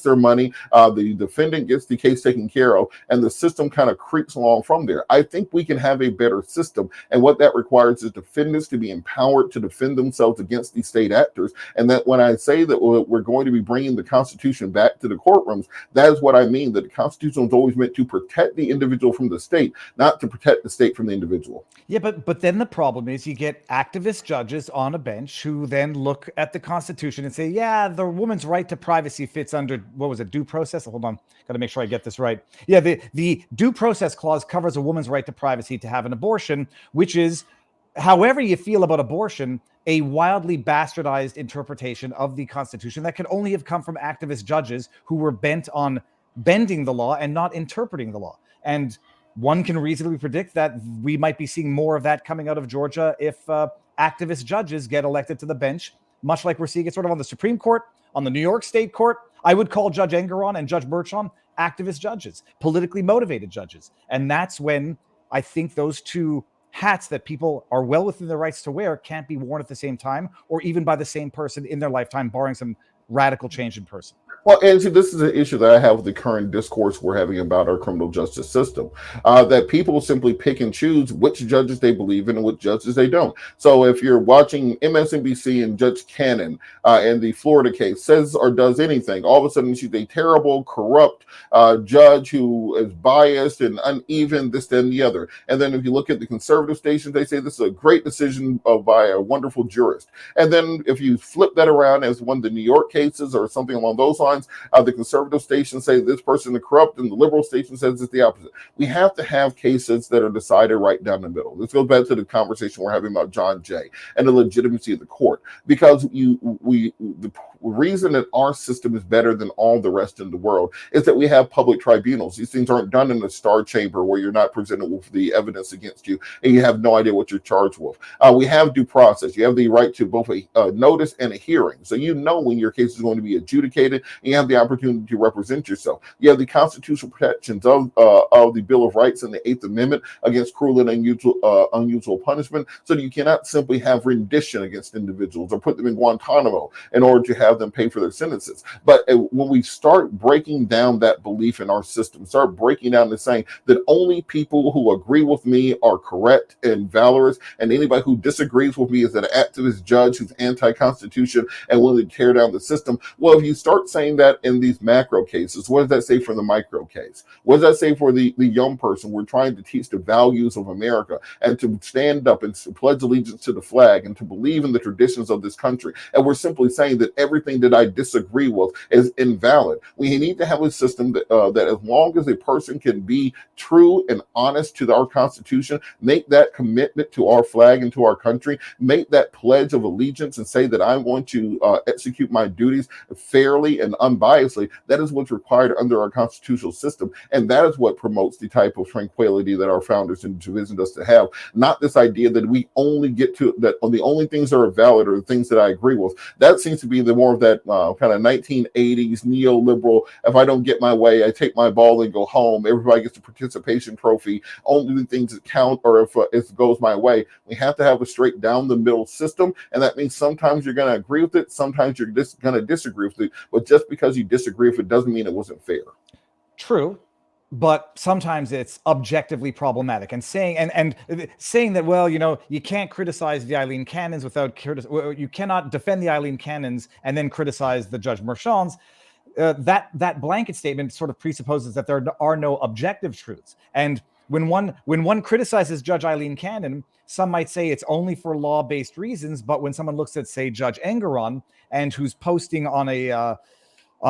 their money, the defendant gets the case taken care of, and the system kind of creeps along from there. I think we can have a better system, and what that requires is defendants to be empowered to defend themselves against these state actors. And that when I say that we're going to be bringing the Constitution back to the courtrooms, that is what I mean, that the Constitution was always meant to protect the individual from the state, not to protect the state from the individual. Yeah, but then the problem is you get activist judges on a bench who then look at the Constitution and say, yeah, the woman's right to privacy fits under, what was it, due process? Hold on, got to make sure I get this right. Yeah, the due process clause covers a woman's right to privacy to have an abortion, which is, however you feel about abortion, a wildly bastardized interpretation of the Constitution that could only have come from activist judges who were bent on bending the law and not interpreting the law. And one can reasonably predict that we might be seeing more of that coming out of Georgia if activist judges get elected to the bench, much like we're seeing it sort of on the Supreme Court, on the New York State Court. I would call Judge Engeron and Judge Burchon activist judges, politically motivated judges. And that's when I think those two hats that people are well within their rights to wear can't be worn at the same time or even by the same person in their lifetime, barring some radical change in person. Well, and see, this is an issue that I have with the current discourse we're having about our criminal justice system, that people simply pick and choose which judges they believe in and which judges they don't. So if you're watching MSNBC and Judge Cannon in the Florida case says or does anything, all of a sudden she's a terrible, corrupt judge who is biased and uneven, this, that, and the other. And then if you look at the conservative stations, they say this is a great decision by a wonderful jurist. And then if you flip that around as one of the New York cases or something along those lines, headlines. The conservative stations say this person is corrupt, and the liberal station says it's the opposite. We have to have cases that are decided right down the middle. This goes back to the conversation we're having about John Jay and the legitimacy of the court, because the reason that our system is better than all the rest in the world is that we have public tribunals. These things aren't done in a star chamber where you're not presented with the evidence against you and you have no idea what you're charged with. We have due process. You have the right to both a notice and a hearing, so you know when your case is going to be adjudicated, and you have the opportunity to represent yourself. You have the constitutional protections of the Bill of Rights and the 8th Amendment against cruel and unusual punishment, so that you cannot simply have rendition against individuals or put them in Guantanamo in order to have them pay for their sentences. But when we start breaking down that belief in our system, start breaking down the saying that only people who agree with me are correct and valorous, and anybody who disagrees with me is an activist judge who's anti-constitution and willing to tear down the system. Well, if you start saying that in these macro cases, what does that say for the micro case? What does that say for the young person we're trying to teach the values of America and to stand up and pledge allegiance to the flag and to believe in the traditions of this country? And we're simply saying that everything that I disagree with is invalid. We need to have a system that as long as a person can be true and honest to our Constitution, make that commitment to our flag and to our country, make that pledge of allegiance and say that I want to execute my duties fairly and unbiasedly, that is what's required under our constitutional system. And that is what promotes the type of tranquility that our founders envisioned us to have. Not this idea that we only get to, that the only things that are valid are the things that I agree with. That seems to be the more of that kind of 1980s neoliberal, if I don't get my way, I take my ball and go home. Everybody gets a participation trophy. Only the things that count, or if it goes my way. We have to have a straight down the middle system. And that means sometimes you're going to agree with it. Sometimes you're just going to disagree with it. But just because you disagree with it doesn't mean it wasn't fair. True. But sometimes it's objectively problematic, and saying that, well, you can't criticize the Eileen Cannons you cannot defend the Eileen Cannons and then criticize the Judge Merchants. That blanket statement sort of presupposes that there are no objective truths. And when one criticizes Judge Eileen Cannon, some might say it's only for law-based reasons. But when someone looks at, say, Judge Engeron, and who's posting on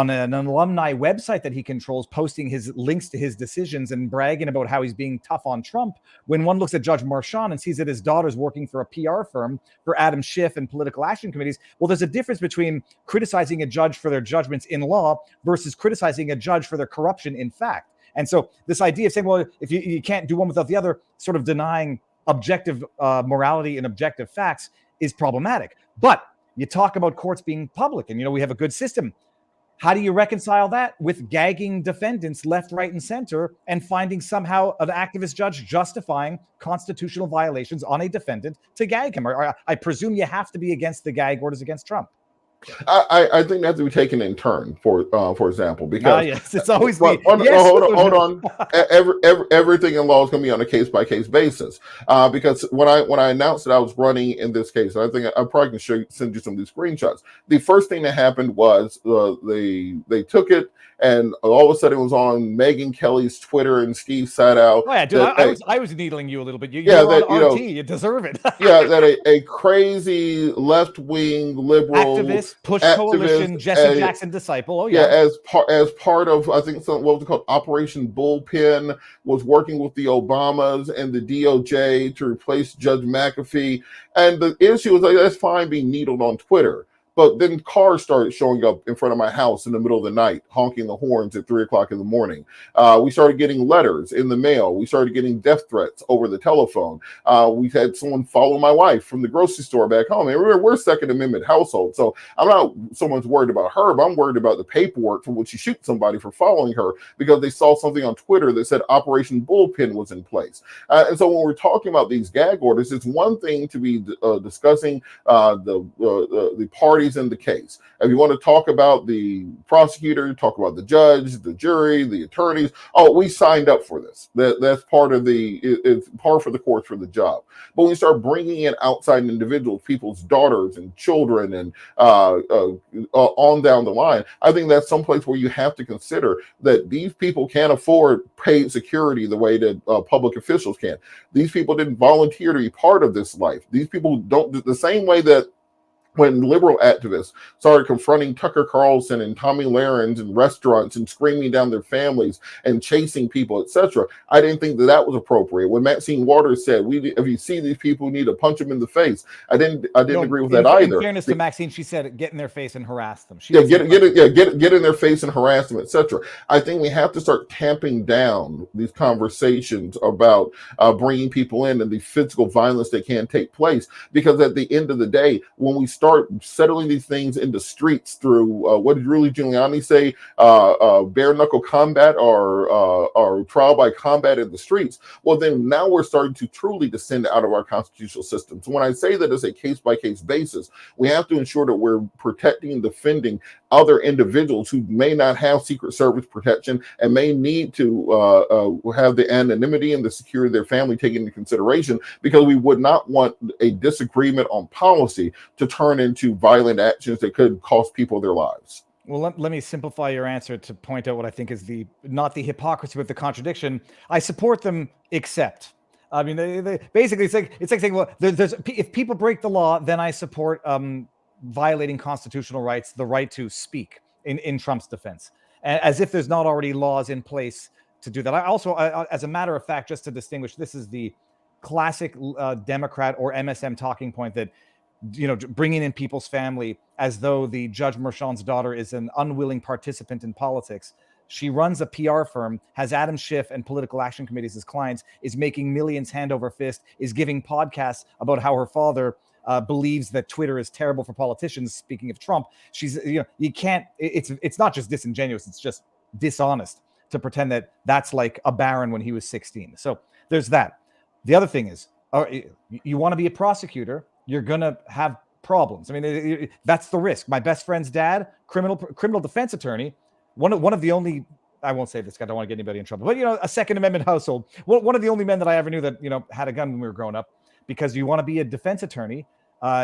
an alumni website that he controls, posting his links to his decisions and bragging about how he's being tough on Trump. When one looks at Judge Marchand and sees that his daughter's working for a PR firm for Adam Schiff and political action committees, well, there's a difference between criticizing a judge for their judgments in law versus criticizing a judge for their corruption in fact. And so this idea of saying, well, if you can't do one without the other, sort of denying objective morality and objective facts is problematic. But you talk about courts being public, and we have a good system. How do you reconcile that with gagging defendants left, right, and center, and finding somehow an activist judge justifying constitutional violations on a defendant to gag him? Or I presume you have to be against the gag orders against Trump. I think that has to be taken in turn, for example, because yes, it's always hold on. Everything in law is going to be on a case by case basis. Because when I announced that I was running in this case, I think I probably can send you some of these screenshots. The first thing that happened was they took it, and all of a sudden it was on Megyn Kelly's Twitter, and Steve sat out. Oh, yeah, dude, I was needling you a little bit. You're on RT. You deserve it. That a crazy left wing liberal activist, Push Coalition, Jesse Jackson disciple. Oh yeah. As part of, I think, what was it called, Operation Bullpen, was working with the Obamas and the DOJ to replace Judge McAfee. And the issue was like, that's fine being needled on Twitter. But then cars started showing up in front of my house in the middle of the night, honking the horns at 3:00 in the morning. We started getting letters in the mail. We started getting death threats over the telephone. We had someone follow my wife from the grocery store back home. And we're a Second Amendment household. So I'm not someone's worried about her, but I'm worried about the paperwork from which you shoot somebody for following her because they saw something on Twitter that said Operation Bullpen was in place. And so when we're talking about these gag orders, it's one thing to be discussing the parties in the case. If you want to talk about the prosecutor, talk about the judge, the jury, the attorneys. Oh, we signed up for this. That's part of it's par for the course for the job. But when you start bringing in outside individuals, people's daughters and children, and on down the line, I think that's someplace where you have to consider that these people can't afford paid security the way that public officials can. These people didn't volunteer to be part of this life. These people don't, the same way that when liberal activists started confronting Tucker Carlson and Tommy Lahren in restaurants and screaming down their families and chasing people, etc., I didn't think that was appropriate. When Maxine Waters said, if you see these people, you need to punch them in the face, I didn't agree with that either. In fairness to Maxine, she said, get in their face and harass them. Get in their face and harass them, etc. I think we have to start tamping down these conversations about bringing people in and the physical violence that can take place, because at the end of the day, when we start settling these things into streets through what did Rudy Giuliani say, bare knuckle combat or trial by combat in the streets, well, then now we're starting to truly descend out of our constitutional system. So when I say that it's a case-by-case basis, we have to ensure that we're protecting and defending other individuals who may not have Secret Service protection and may need to have the anonymity and the security of their family taken into consideration, because we would not want a disagreement on policy to turn into violent actions that could cost people their lives. Well, let me simplify your answer to point out what I think is not the hypocrisy, but the contradiction. I support them, except. I mean, they basically, it's like saying, well, if people break the law, then I support violating constitutional rights, the right to speak in Trump's defense, as if there's not already laws in place to do that. I also, as a matter of fact, just to distinguish, this is the classic Democrat or MSM talking point that, bringing in people's family as though the Judge Merchan's daughter is an unwilling participant in politics. She runs a PR firm, has Adam Schiff and political action committees as clients, is making millions hand over fist, is giving podcasts about how her father believes that Twitter is terrible for politicians. Speaking of Trump, she's, you can't, it's not just disingenuous, it's just dishonest to pretend that that's like a baron when he was 16. So there's that. The other thing is, you want to be a prosecutor, you're going to have problems. I mean, that's the risk. My best friend's dad, criminal defense attorney, one of the only, I won't say this, I don't want to get anybody in trouble, but, a Second Amendment household, one of the only men that I ever knew that, had a gun when we were growing up, because you want to be a defense attorney,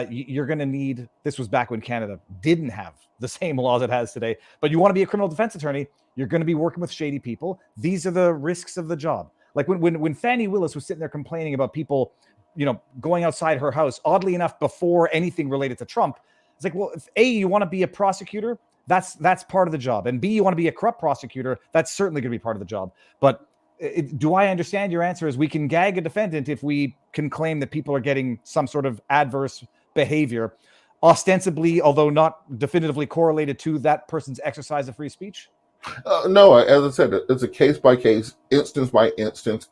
you're going to need, this was back when Canada didn't have the same laws it has today, but you want to be a criminal defense attorney, you're going to be working with shady people. These are the risks of the job. Like when Fannie Willis was sitting there complaining about people, going outside her house, oddly enough, before anything related to Trump, it's like, well, if A, you want to be a prosecutor, that's part of the job. And B, you want to be a corrupt prosecutor, that's certainly going to be part of the job. But do I understand your answer is we can gag a defendant if we can claim that people are getting some sort of adverse behavior, ostensibly, although not definitively correlated to that person's exercise of free speech? No, as I said, it's a case-by-case, instance-by-instance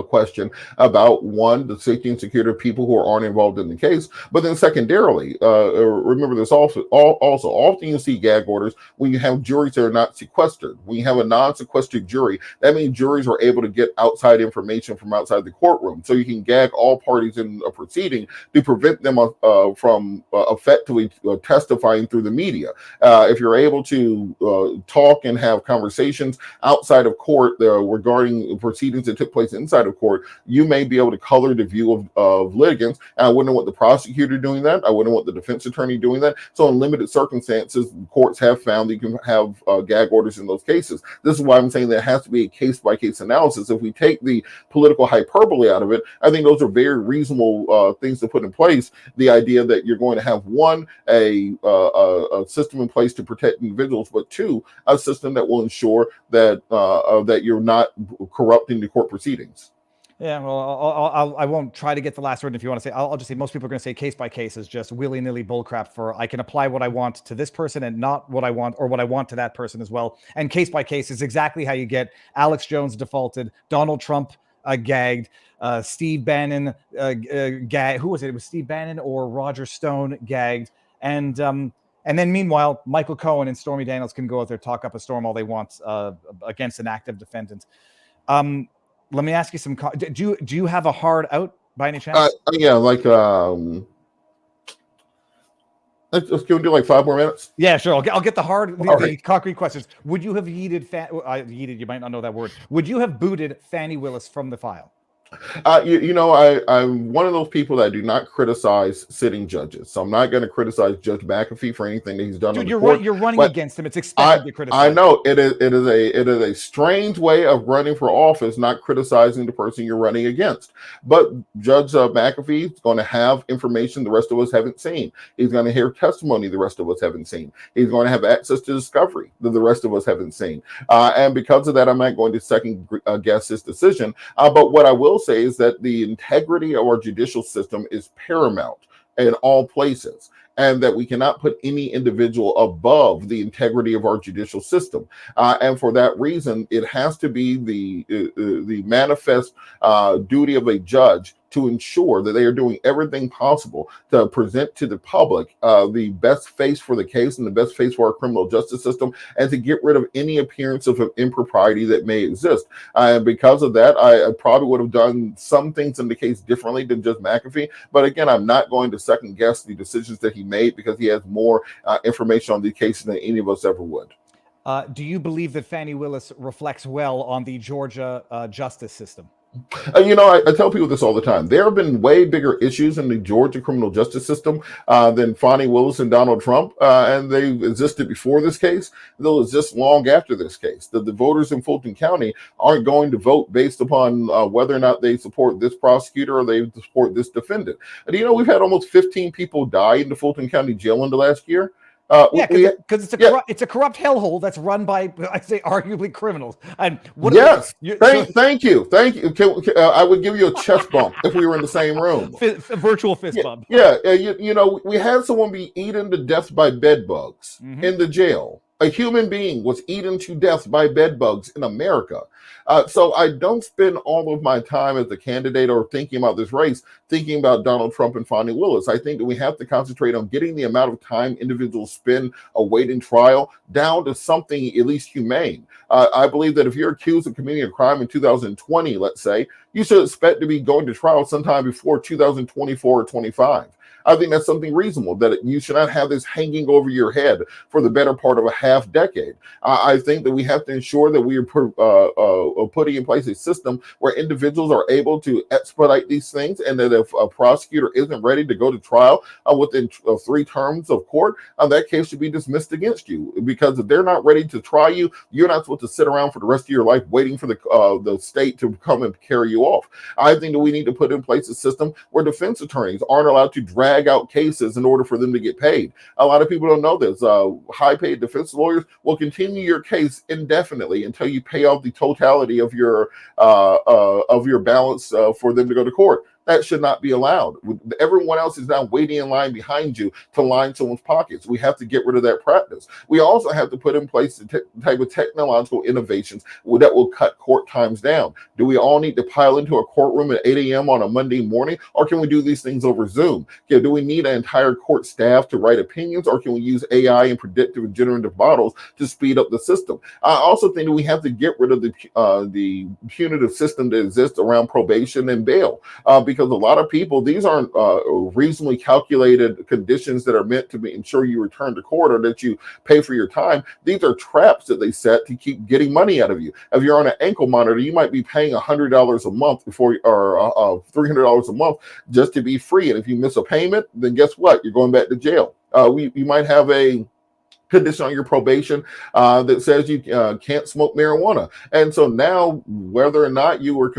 question about, one, the safety and security of people who aren't involved in the case, but then secondarily, remember this also, often you see gag orders when you have juries that are not sequestered. When you have a non-sequestered jury, that means juries are able to get outside information from outside the courtroom, so you can gag all parties in a proceeding to prevent them from effectively testifying through the media. If you're able to talk and have conversations outside of court regarding proceedings that took place inside of court, you may be able to color the view of litigants. And I wouldn't want the prosecutor doing that. I wouldn't want the defense attorney doing that. So in limited circumstances, courts have found that you can have gag orders in those cases. This is why I'm saying there has to be a case-by-case analysis. If we take the political hyperbole out of it, I think those are very reasonable things to put in place. The idea that you're going to have, one, a system in place to protect individuals, but two, a system that will ensure that that you're not corrupting the court proceedings. Yeah, well, I won't try to get the last word. If you want to say, I'll just say most people are going to say case by case is just willy-nilly bullcrap for I can apply what I want to this person and not what I want, or what I want to that person as well. And case by case is exactly how you get Alex Jones defaulted, Donald Trump gagged, Steve Bannon gagged. Who was it? It was Steve Bannon or Roger Stone gagged. And then meanwhile, Michael Cohen and Stormy Daniels can go out there, talk up a storm all they want against an active defendant. Let me ask you some. Do you have a hard out by any chance? Yeah, like let's can we do like 5 more minutes? Yeah, sure. I'll get the hard, the concrete questions. Would you have yeeted? Yeeted, you might not know that word. Would you have booted Fannie Willis from the file? I'm one of those people that do not criticize sitting judges. So I'm not going to criticize Judge McAfee for anything that he's done on Dude, the you're right. court. You're running But against him. It's I expected to I criticize. know it is a strange way of running for office, not criticizing the person you're running against. But Judge McAfee is going to have information the rest of us haven't seen. He's going to hear testimony the rest of us haven't seen. He's going to have access to discovery that the rest of us haven't seen. And because of that, I'm not going to second guess his decision. But what I will say is that the integrity of our judicial system is paramount in all places, and that we cannot put any individual above the integrity of our judicial system. And for that reason, it has to be the manifest duty of a judge to ensure that they are doing everything possible to present to the public the best face for the case and the best face for our criminal justice system, and to get rid of any appearance of impropriety that may exist. And because of that, I probably would have done some things in the case differently than Judge McAfee. But again, I'm not going to second guess the decisions that he made, because he has more information on the case than any of us ever would. Do you believe that Fani Willis reflects well on the Georgia justice system? I tell people this all the time. There have been way bigger issues in the Georgia criminal justice system than Fani Willis and Donald Trump, and they existed before this case. They'll exist long after this case. The voters in Fulton County aren't going to vote based upon whether or not they support this prosecutor or they support this defendant. And we've had almost 15 people die in the Fulton County jail in the last year. Because it's a corrupt hellhole that's run by, I say, arguably criminals. And thank you. I would give you a chest bump if we were in the same room. Virtual fist bump. We had someone be eaten to death by bed bugs in the jail. A human being was eaten to death by bed bugs in America. So I don't spend all of my time as a candidate or thinking about this race, thinking about Donald Trump and Fani Willis. I think that we have to concentrate on getting the amount of time individuals spend awaiting trial down to something at least humane. I believe that if you're accused of committing a crime in 2020, let's say, you should expect to be going to trial sometime before 2024 or 25. I think that's something reasonable, that you should not have this hanging over your head for the better part of a half decade. I think that we have to ensure that we are putting in place a system where individuals are able to expedite these things, and that if a prosecutor isn't ready to go to trial within 3 terms of court, that case should be dismissed against you. Because if they're not ready to try you, you're not supposed to sit around for the rest of your life waiting for the state to come and carry you off. I think that we need to put in place a system where defense attorneys aren't allowed to drag out cases in order for them to get paid. A lot of people don't know this. High-paid defense lawyers will continue your case indefinitely until you pay off the totality of your balance for them to go to court. That should not be allowed. Everyone else is now waiting in line behind you to line someone's pockets. We have to get rid of that practice. We also have to put in place the type of technological innovations that will cut court times down. Do we all need to pile into a courtroom at 8 a.m. on a Monday morning, or can we do these things over Zoom? Do we need an entire court staff to write opinions, or can we use AI and predictive and generative models to speed up the system? I also think that we have to get rid of the punitive system that exists around probation and bail, because a lot of people, these aren't reasonably calculated conditions that are meant to ensure you return to court or that you pay for your time. These are traps that they set to keep getting money out of you. If you're on an ankle monitor, you might be paying $100 a month or $300 a month just to be free. And if you miss a payment, then guess what? You're going back to jail. You might have a condition on your probation that says you can't smoke marijuana, and so now whether or not you're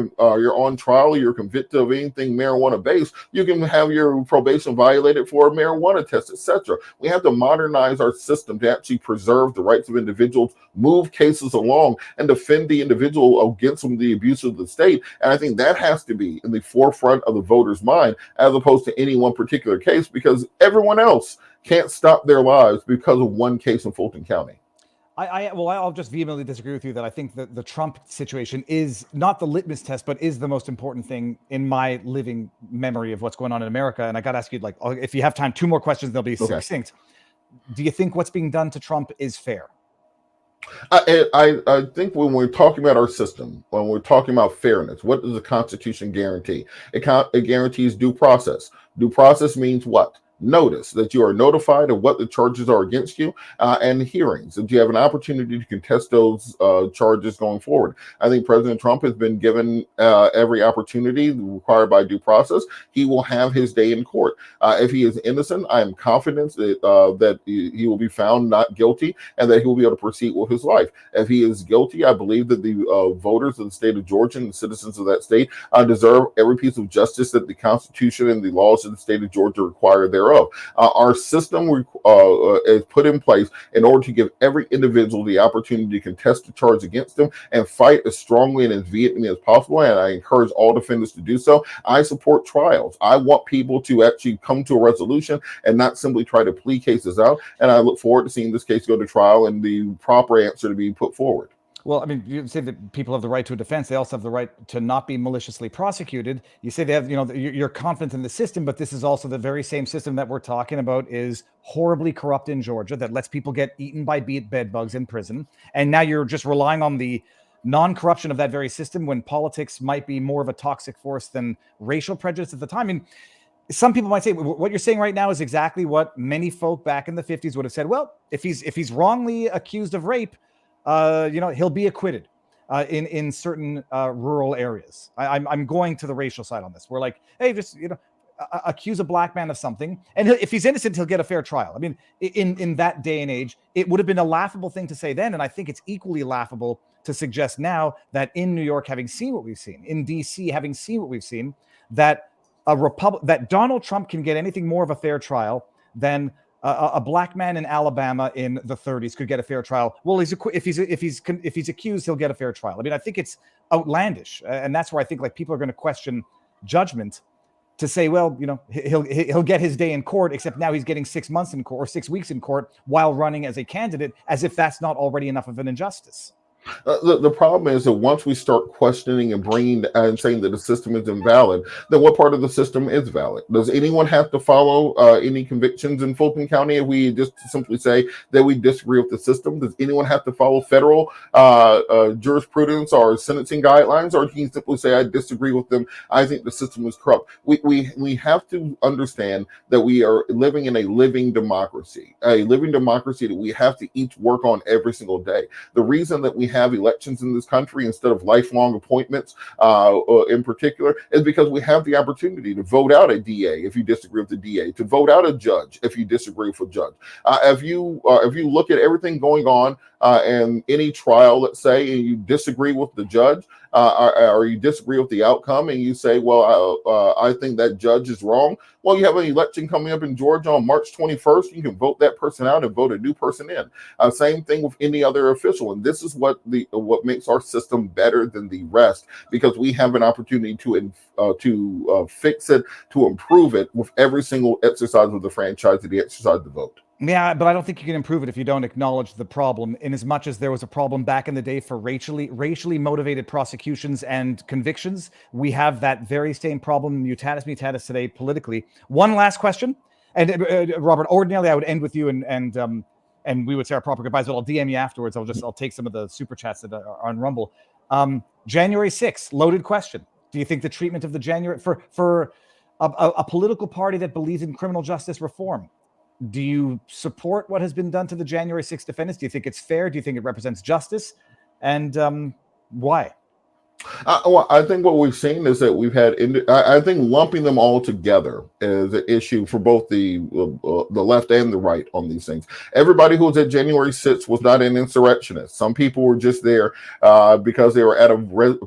on trial, you're convicted of anything marijuana based, you can have your probation violated for a marijuana test, etc. We have to modernize our system to actually preserve the rights of individuals, move cases along, and defend the individual against the abuse of the state. And I think that has to be in the forefront of the voter's mind, as opposed to any one particular case, because everyone else can't stop their lives because of one case in Fulton County. I'll just vehemently disagree with you that I think that the Trump situation is not the litmus test, but is the most important thing in my living memory of what's going on in America. And I got to ask you, if you have time, 2 more questions, they'll be succinct. Do you think what's being done to Trump is fair? I think when we're talking about our system, when we're talking about fairness, what does the Constitution guarantee? It guarantees due process. Due process means what? notice, that you are notified of what the charges are against you, and hearings, that you have an opportunity to contest those charges going forward. I think President Trump has been given every opportunity required by due process. He will have his day in court. If he is innocent, I am confident that he will be found not guilty and that he will be able to proceed with his life. If he is guilty, I believe that the voters of the state of Georgia and the citizens of that state deserve every piece of justice that the Constitution and the laws of the state of Georgia require thereof. Our system is put in place in order to give every individual the opportunity to contest the charge against them and fight as strongly and as vehemently as possible. And I encourage all defendants to do so. I support trials. I want people to actually come to a resolution and not simply try to plea cases out. And I look forward to seeing this case go to trial and the proper answer to be put forward. Well, I mean, you say that people have the right to a defense. They also have the right to not be maliciously prosecuted. You say they have, you're confident in the system, but this is also the very same system that we're talking about is horribly corrupt in Georgia that lets people get eaten by bed bugs in prison. And now you're just relying on the non-corruption of that very system when politics might be more of a toxic force than racial prejudice at the time. I mean, some people might say what you're saying right now is exactly what many folk back in the 50s would have said. Well, if he's wrongly accused of rape, he'll be acquitted in certain rural areas. I'm going to the racial side on this. We're like, hey, just accuse a black man of something, and if he's innocent, he'll get a fair trial. I mean, in that day and age, it would have been a laughable thing to say then, and I think it's equally laughable to suggest now that in New York, having seen what we've seen, in DC, having seen what we've seen, that that Donald Trump can get anything more of a fair trial than a black man in Alabama in the 30s could get a fair trial. Well, if he's accused, he'll get a fair trial. I mean, I think it's outlandish, and that's where I think like people are going to question judgment to say, well, he'll get his day in court, except now he's getting 6 months in court or 6 weeks in court while running as a candidate, as if that's not already enough of an injustice. The problem is that once we start questioning and bringing and saying that the system is invalid, then what part of the system is valid? Does anyone have to follow any convictions in Fulton County if we just simply say that we disagree with the system? Does anyone have to follow federal jurisprudence or sentencing guidelines, or can you simply say I disagree with them? I think the system is corrupt. We have to understand that we are living in a living democracy that we have to each work on every single day. The reason that we have elections in this country instead of lifelong appointments in particular is because we have the opportunity to vote out a DA if you disagree with the DA, to vote out a judge if you disagree with a judge. If you look at everything going on in any trial, let's say, and you disagree with the judge or you disagree with the outcome and you say, well, I think that judge is wrong. Well, you have an election coming up in Georgia on March 21st. You can vote that person out and vote a new person in. Same thing with any other official. And this is what makes our system better than the rest, because we have an opportunity to fix it, to improve it with every single exercise of the franchise, of the exercise of the vote. Yeah, but I don't think you can improve it if you don't acknowledge the problem. In as much as there was a problem back in the day for racially motivated prosecutions and convictions, we have that very same problem, mutatis mutatis, today politically. One last question, and Robert, ordinarily I would end with you and we would say our proper goodbyes, but I'll DM you afterwards. I'll take some of the super chats that are on Rumble. January 6th, loaded question. Do you think the treatment of the January for a political party that believes in criminal justice reform, do you support what has been done to the January 6th defendants? Do you think it's fair? Do you think it represents justice? And why? Well, I think what we've seen is that we've had, I think lumping them all together is an issue for both the left and the right on these things. Everybody who was at January 6th was not an insurrectionist. Some people were just there because they were at a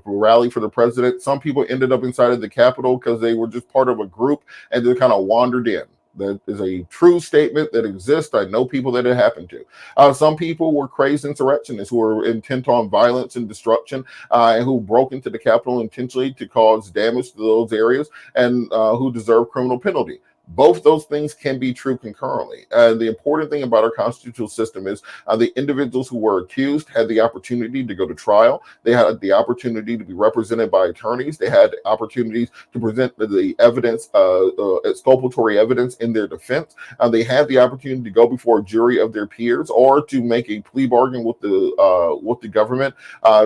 rally for the president. Some people ended up inside of the Capitol because they were just part of a group and they kind of wandered in. That is a true statement that exists. I know people that it happened to. Some people were crazed insurrectionists who were intent on violence and destruction and who broke into the Capitol intentionally to cause damage to those areas and who deserve criminal penalty. Both those things can be true concurrently. The important thing about our constitutional system is the individuals who were accused had the opportunity to go to trial. They had the opportunity to be represented by attorneys. They had opportunities to present the evidence, exculpatory evidence in their defense. They had the opportunity to go before a jury of their peers or to make a plea bargain with the government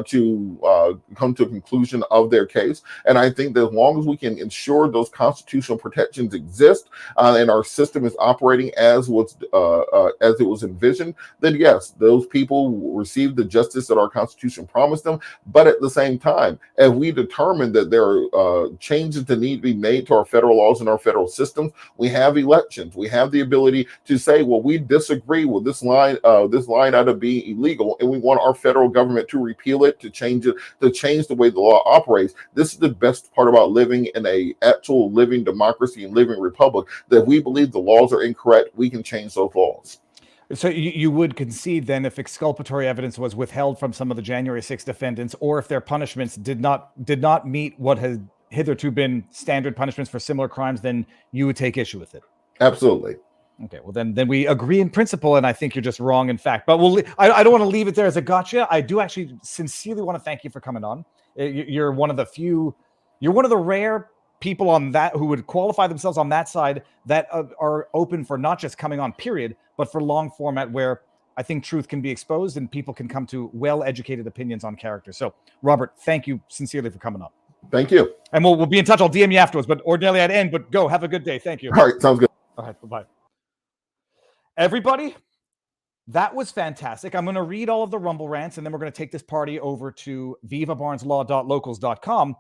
to come to a conclusion of their case. And I think that as long as we can ensure those constitutional protections exist, and our system is operating as it was envisioned, then yes, those people will receive the justice that our Constitution promised them. But at the same time, if we determine that there are changes that need to be made to our federal laws and our federal systems, we have elections. We have the ability to say, well, we disagree with this line out of being illegal, and we want our federal government to repeal it, to change it, to change the way the law operates. This is the best part about living in a actual living democracy and living republic, that we believe the laws are incorrect, we can change those laws. So you would concede then, if exculpatory evidence was withheld from some of the January 6th defendants, or if their punishments did not meet what has hitherto been standard punishments for similar crimes, then you would take issue with it? Absolutely. Okay, well then we agree in principle, and I think you're just wrong in fact. But I don't want to leave it there as a gotcha. I do actually sincerely want to thank you for coming on. You're one of the rare people on that who would qualify themselves on that side that are open for not just coming on, period, but for long format, where I think truth can be exposed and people can come to well-educated opinions on character. So, Robert, thank you sincerely for coming on. Thank you. And we'll be in touch. I'll DM you afterwards, but ordinarily I'd end, but go. Have a good day. Thank you. All right, sounds good. All right, bye-bye. Everybody, that was fantastic. I'm going to read all of the Rumble rants, and then we're going to take this party over to vivabarneslaw.locals.com.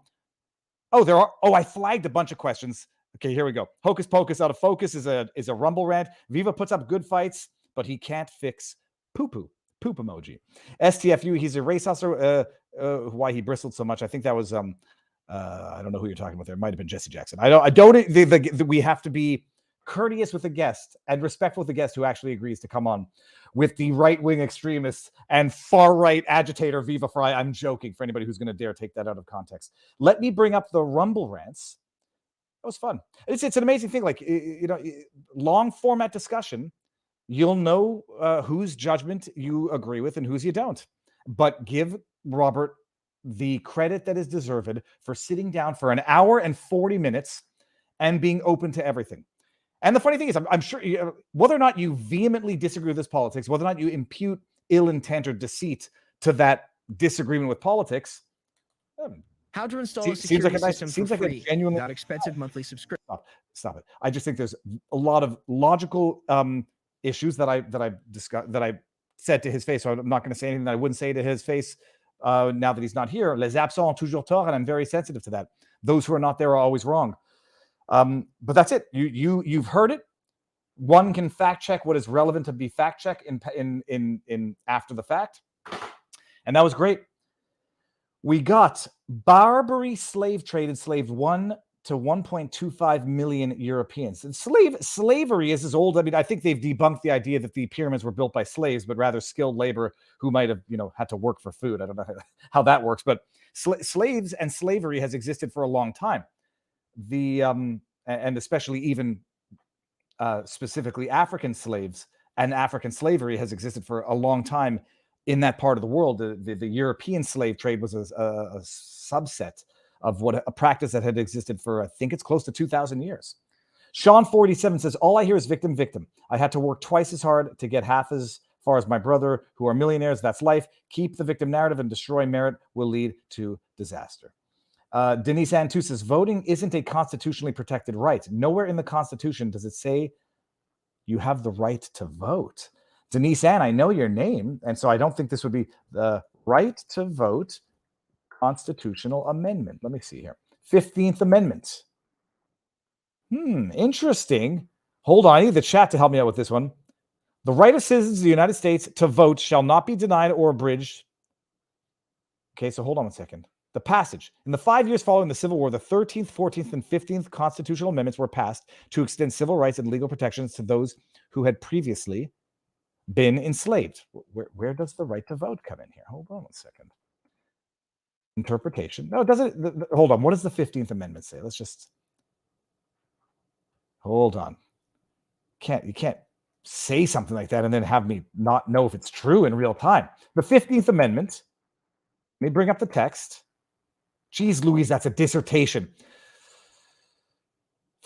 I flagged a bunch of questions. Okay, here we go. Hocus Pocus out of focus is a Rumble rant. Viva puts up good fights, but he can't fix poo-poo. Poop emoji. STFU, he's a race hustler. Why he bristled so much. I think that was I don't know who you're talking about there. It might have been Jesse Jackson. We have to be courteous with the guest and respectful with the guest who actually agrees to come on. With the right-wing extremists and far-right agitator Viva Frei. I'm joking for anybody who's going to dare take that out of context. Let me bring up the Rumble rants. That was fun. It's an amazing thing. Like, long format discussion. You'll know whose judgment you agree with and whose you don't. But give Robert the credit that is deserved for sitting down for an hour and 40 minutes and being open to everything. And the funny thing is, I'm sure whether or not you vehemently disagree with this politics, whether or not you impute ill intent or deceit to that disagreement with politics, how to install a security system for free without expensive monthly subscription. Stop it. I just think there's a lot of logical issues that I discussed, that I said to his face. So I'm not going to say anything that I wouldn't say to his face now that he's not here. Les absents ont toujours tort, and I'm very sensitive to that. Those who are not there are always wrong. But that's it. You've heard it. One can fact check what is relevant to be fact checked in after the fact, and that was great. We got Barbary slave trade enslaved 1 to 1.25 million Europeans. And slavery is as old. I mean, I think they've debunked the idea that the pyramids were built by slaves, but rather skilled labor who might have, had to work for food. I don't know how that works, but slaves and slavery has existed for a long time. And especially even specifically African slaves and African slavery has existed for a long time in that part of the world. The European slave trade was a subset of a practice that had existed for, I think it's close to 2,000 years. Sean 47 says, all I hear is victim, victim. I had to work twice as hard to get half as far as my brother, who are millionaires. That's life. Keep the victim narrative and destroy merit will lead to disaster. Denise Antu says, voting isn't a constitutionally protected right. Nowhere in the Constitution does it say you have the right to vote. Denise Ann, I know your name, and so I don't think this would be the right to vote constitutional amendment. Let me see here. 15th Amendment. Interesting. Hold on, I need the chat to help me out with this one. The right of citizens of the United States to vote shall not be denied or abridged. Okay, so hold on a second. The passage. In the 5 years following the Civil War, the 13th, 14th, and 15th constitutional amendments were passed to extend civil rights and legal protections to those who had previously been enslaved. Where does the right to vote come in here? Hold on one second. Interpretation. No, it doesn't. Hold on. What does the 15th Amendment say? Let's just hold on. You can't say something like that and then have me not know if it's true in real time. The 15th Amendment. Let me bring up the text. Geez, Louise, that's a dissertation.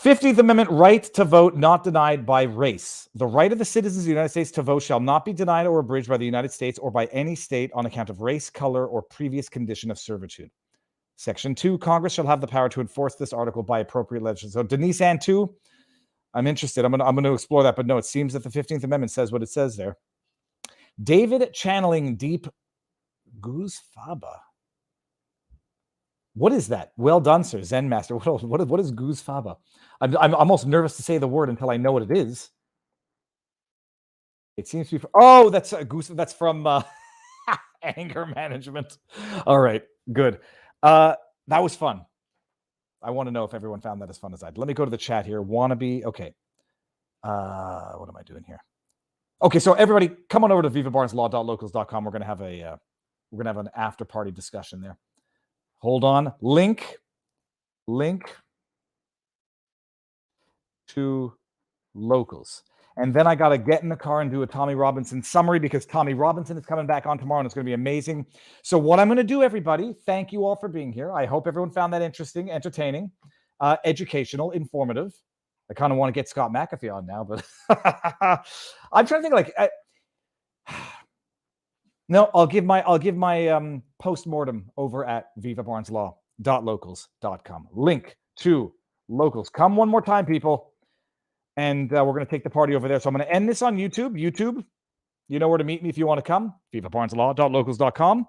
15th Amendment, right to vote not denied by race. The right of the citizens of the United States to vote shall not be denied or abridged by the United States or by any state on account of race, color, or previous condition of servitude. Section 2, Congress shall have the power to enforce this article by appropriate legislation. So Denise Ann 2, I'm interested. I'm gonna explore that, but no, it seems that the 15th Amendment says what it says there. David channeling deep goose faba. What is that? Well done, sir. Zen master. What is goose faba? I'm almost nervous to say the word until I know what it is. It seems to be. That's a goose. That's from anger management. All right, good. That was fun. I want to know if everyone found that as fun as I did. Let me go to the chat here. Wannabe. Okay. What am I doing here? Okay, so everybody, come on over to vivabarneslaw.locals.com. We're gonna have an after party discussion there. Hold on. Link to locals. And then I got to get in the car and do a Tommy Robinson summary because Tommy Robinson is coming back on tomorrow and it's going to be amazing. So what I'm going to do, everybody, thank you all for being here. I hope everyone found that interesting, entertaining, educational, informative. I kind of want to get Scott McAfee on now, but I'm trying to think no, I'll give my post-mortem over at vivabarneslaw.locals.com. Link to locals. Come one more time, people. And we're going to take the party over there. So I'm going to end this on YouTube. YouTube, you know where to meet me if you want to come. vivabarneslaw.locals.com.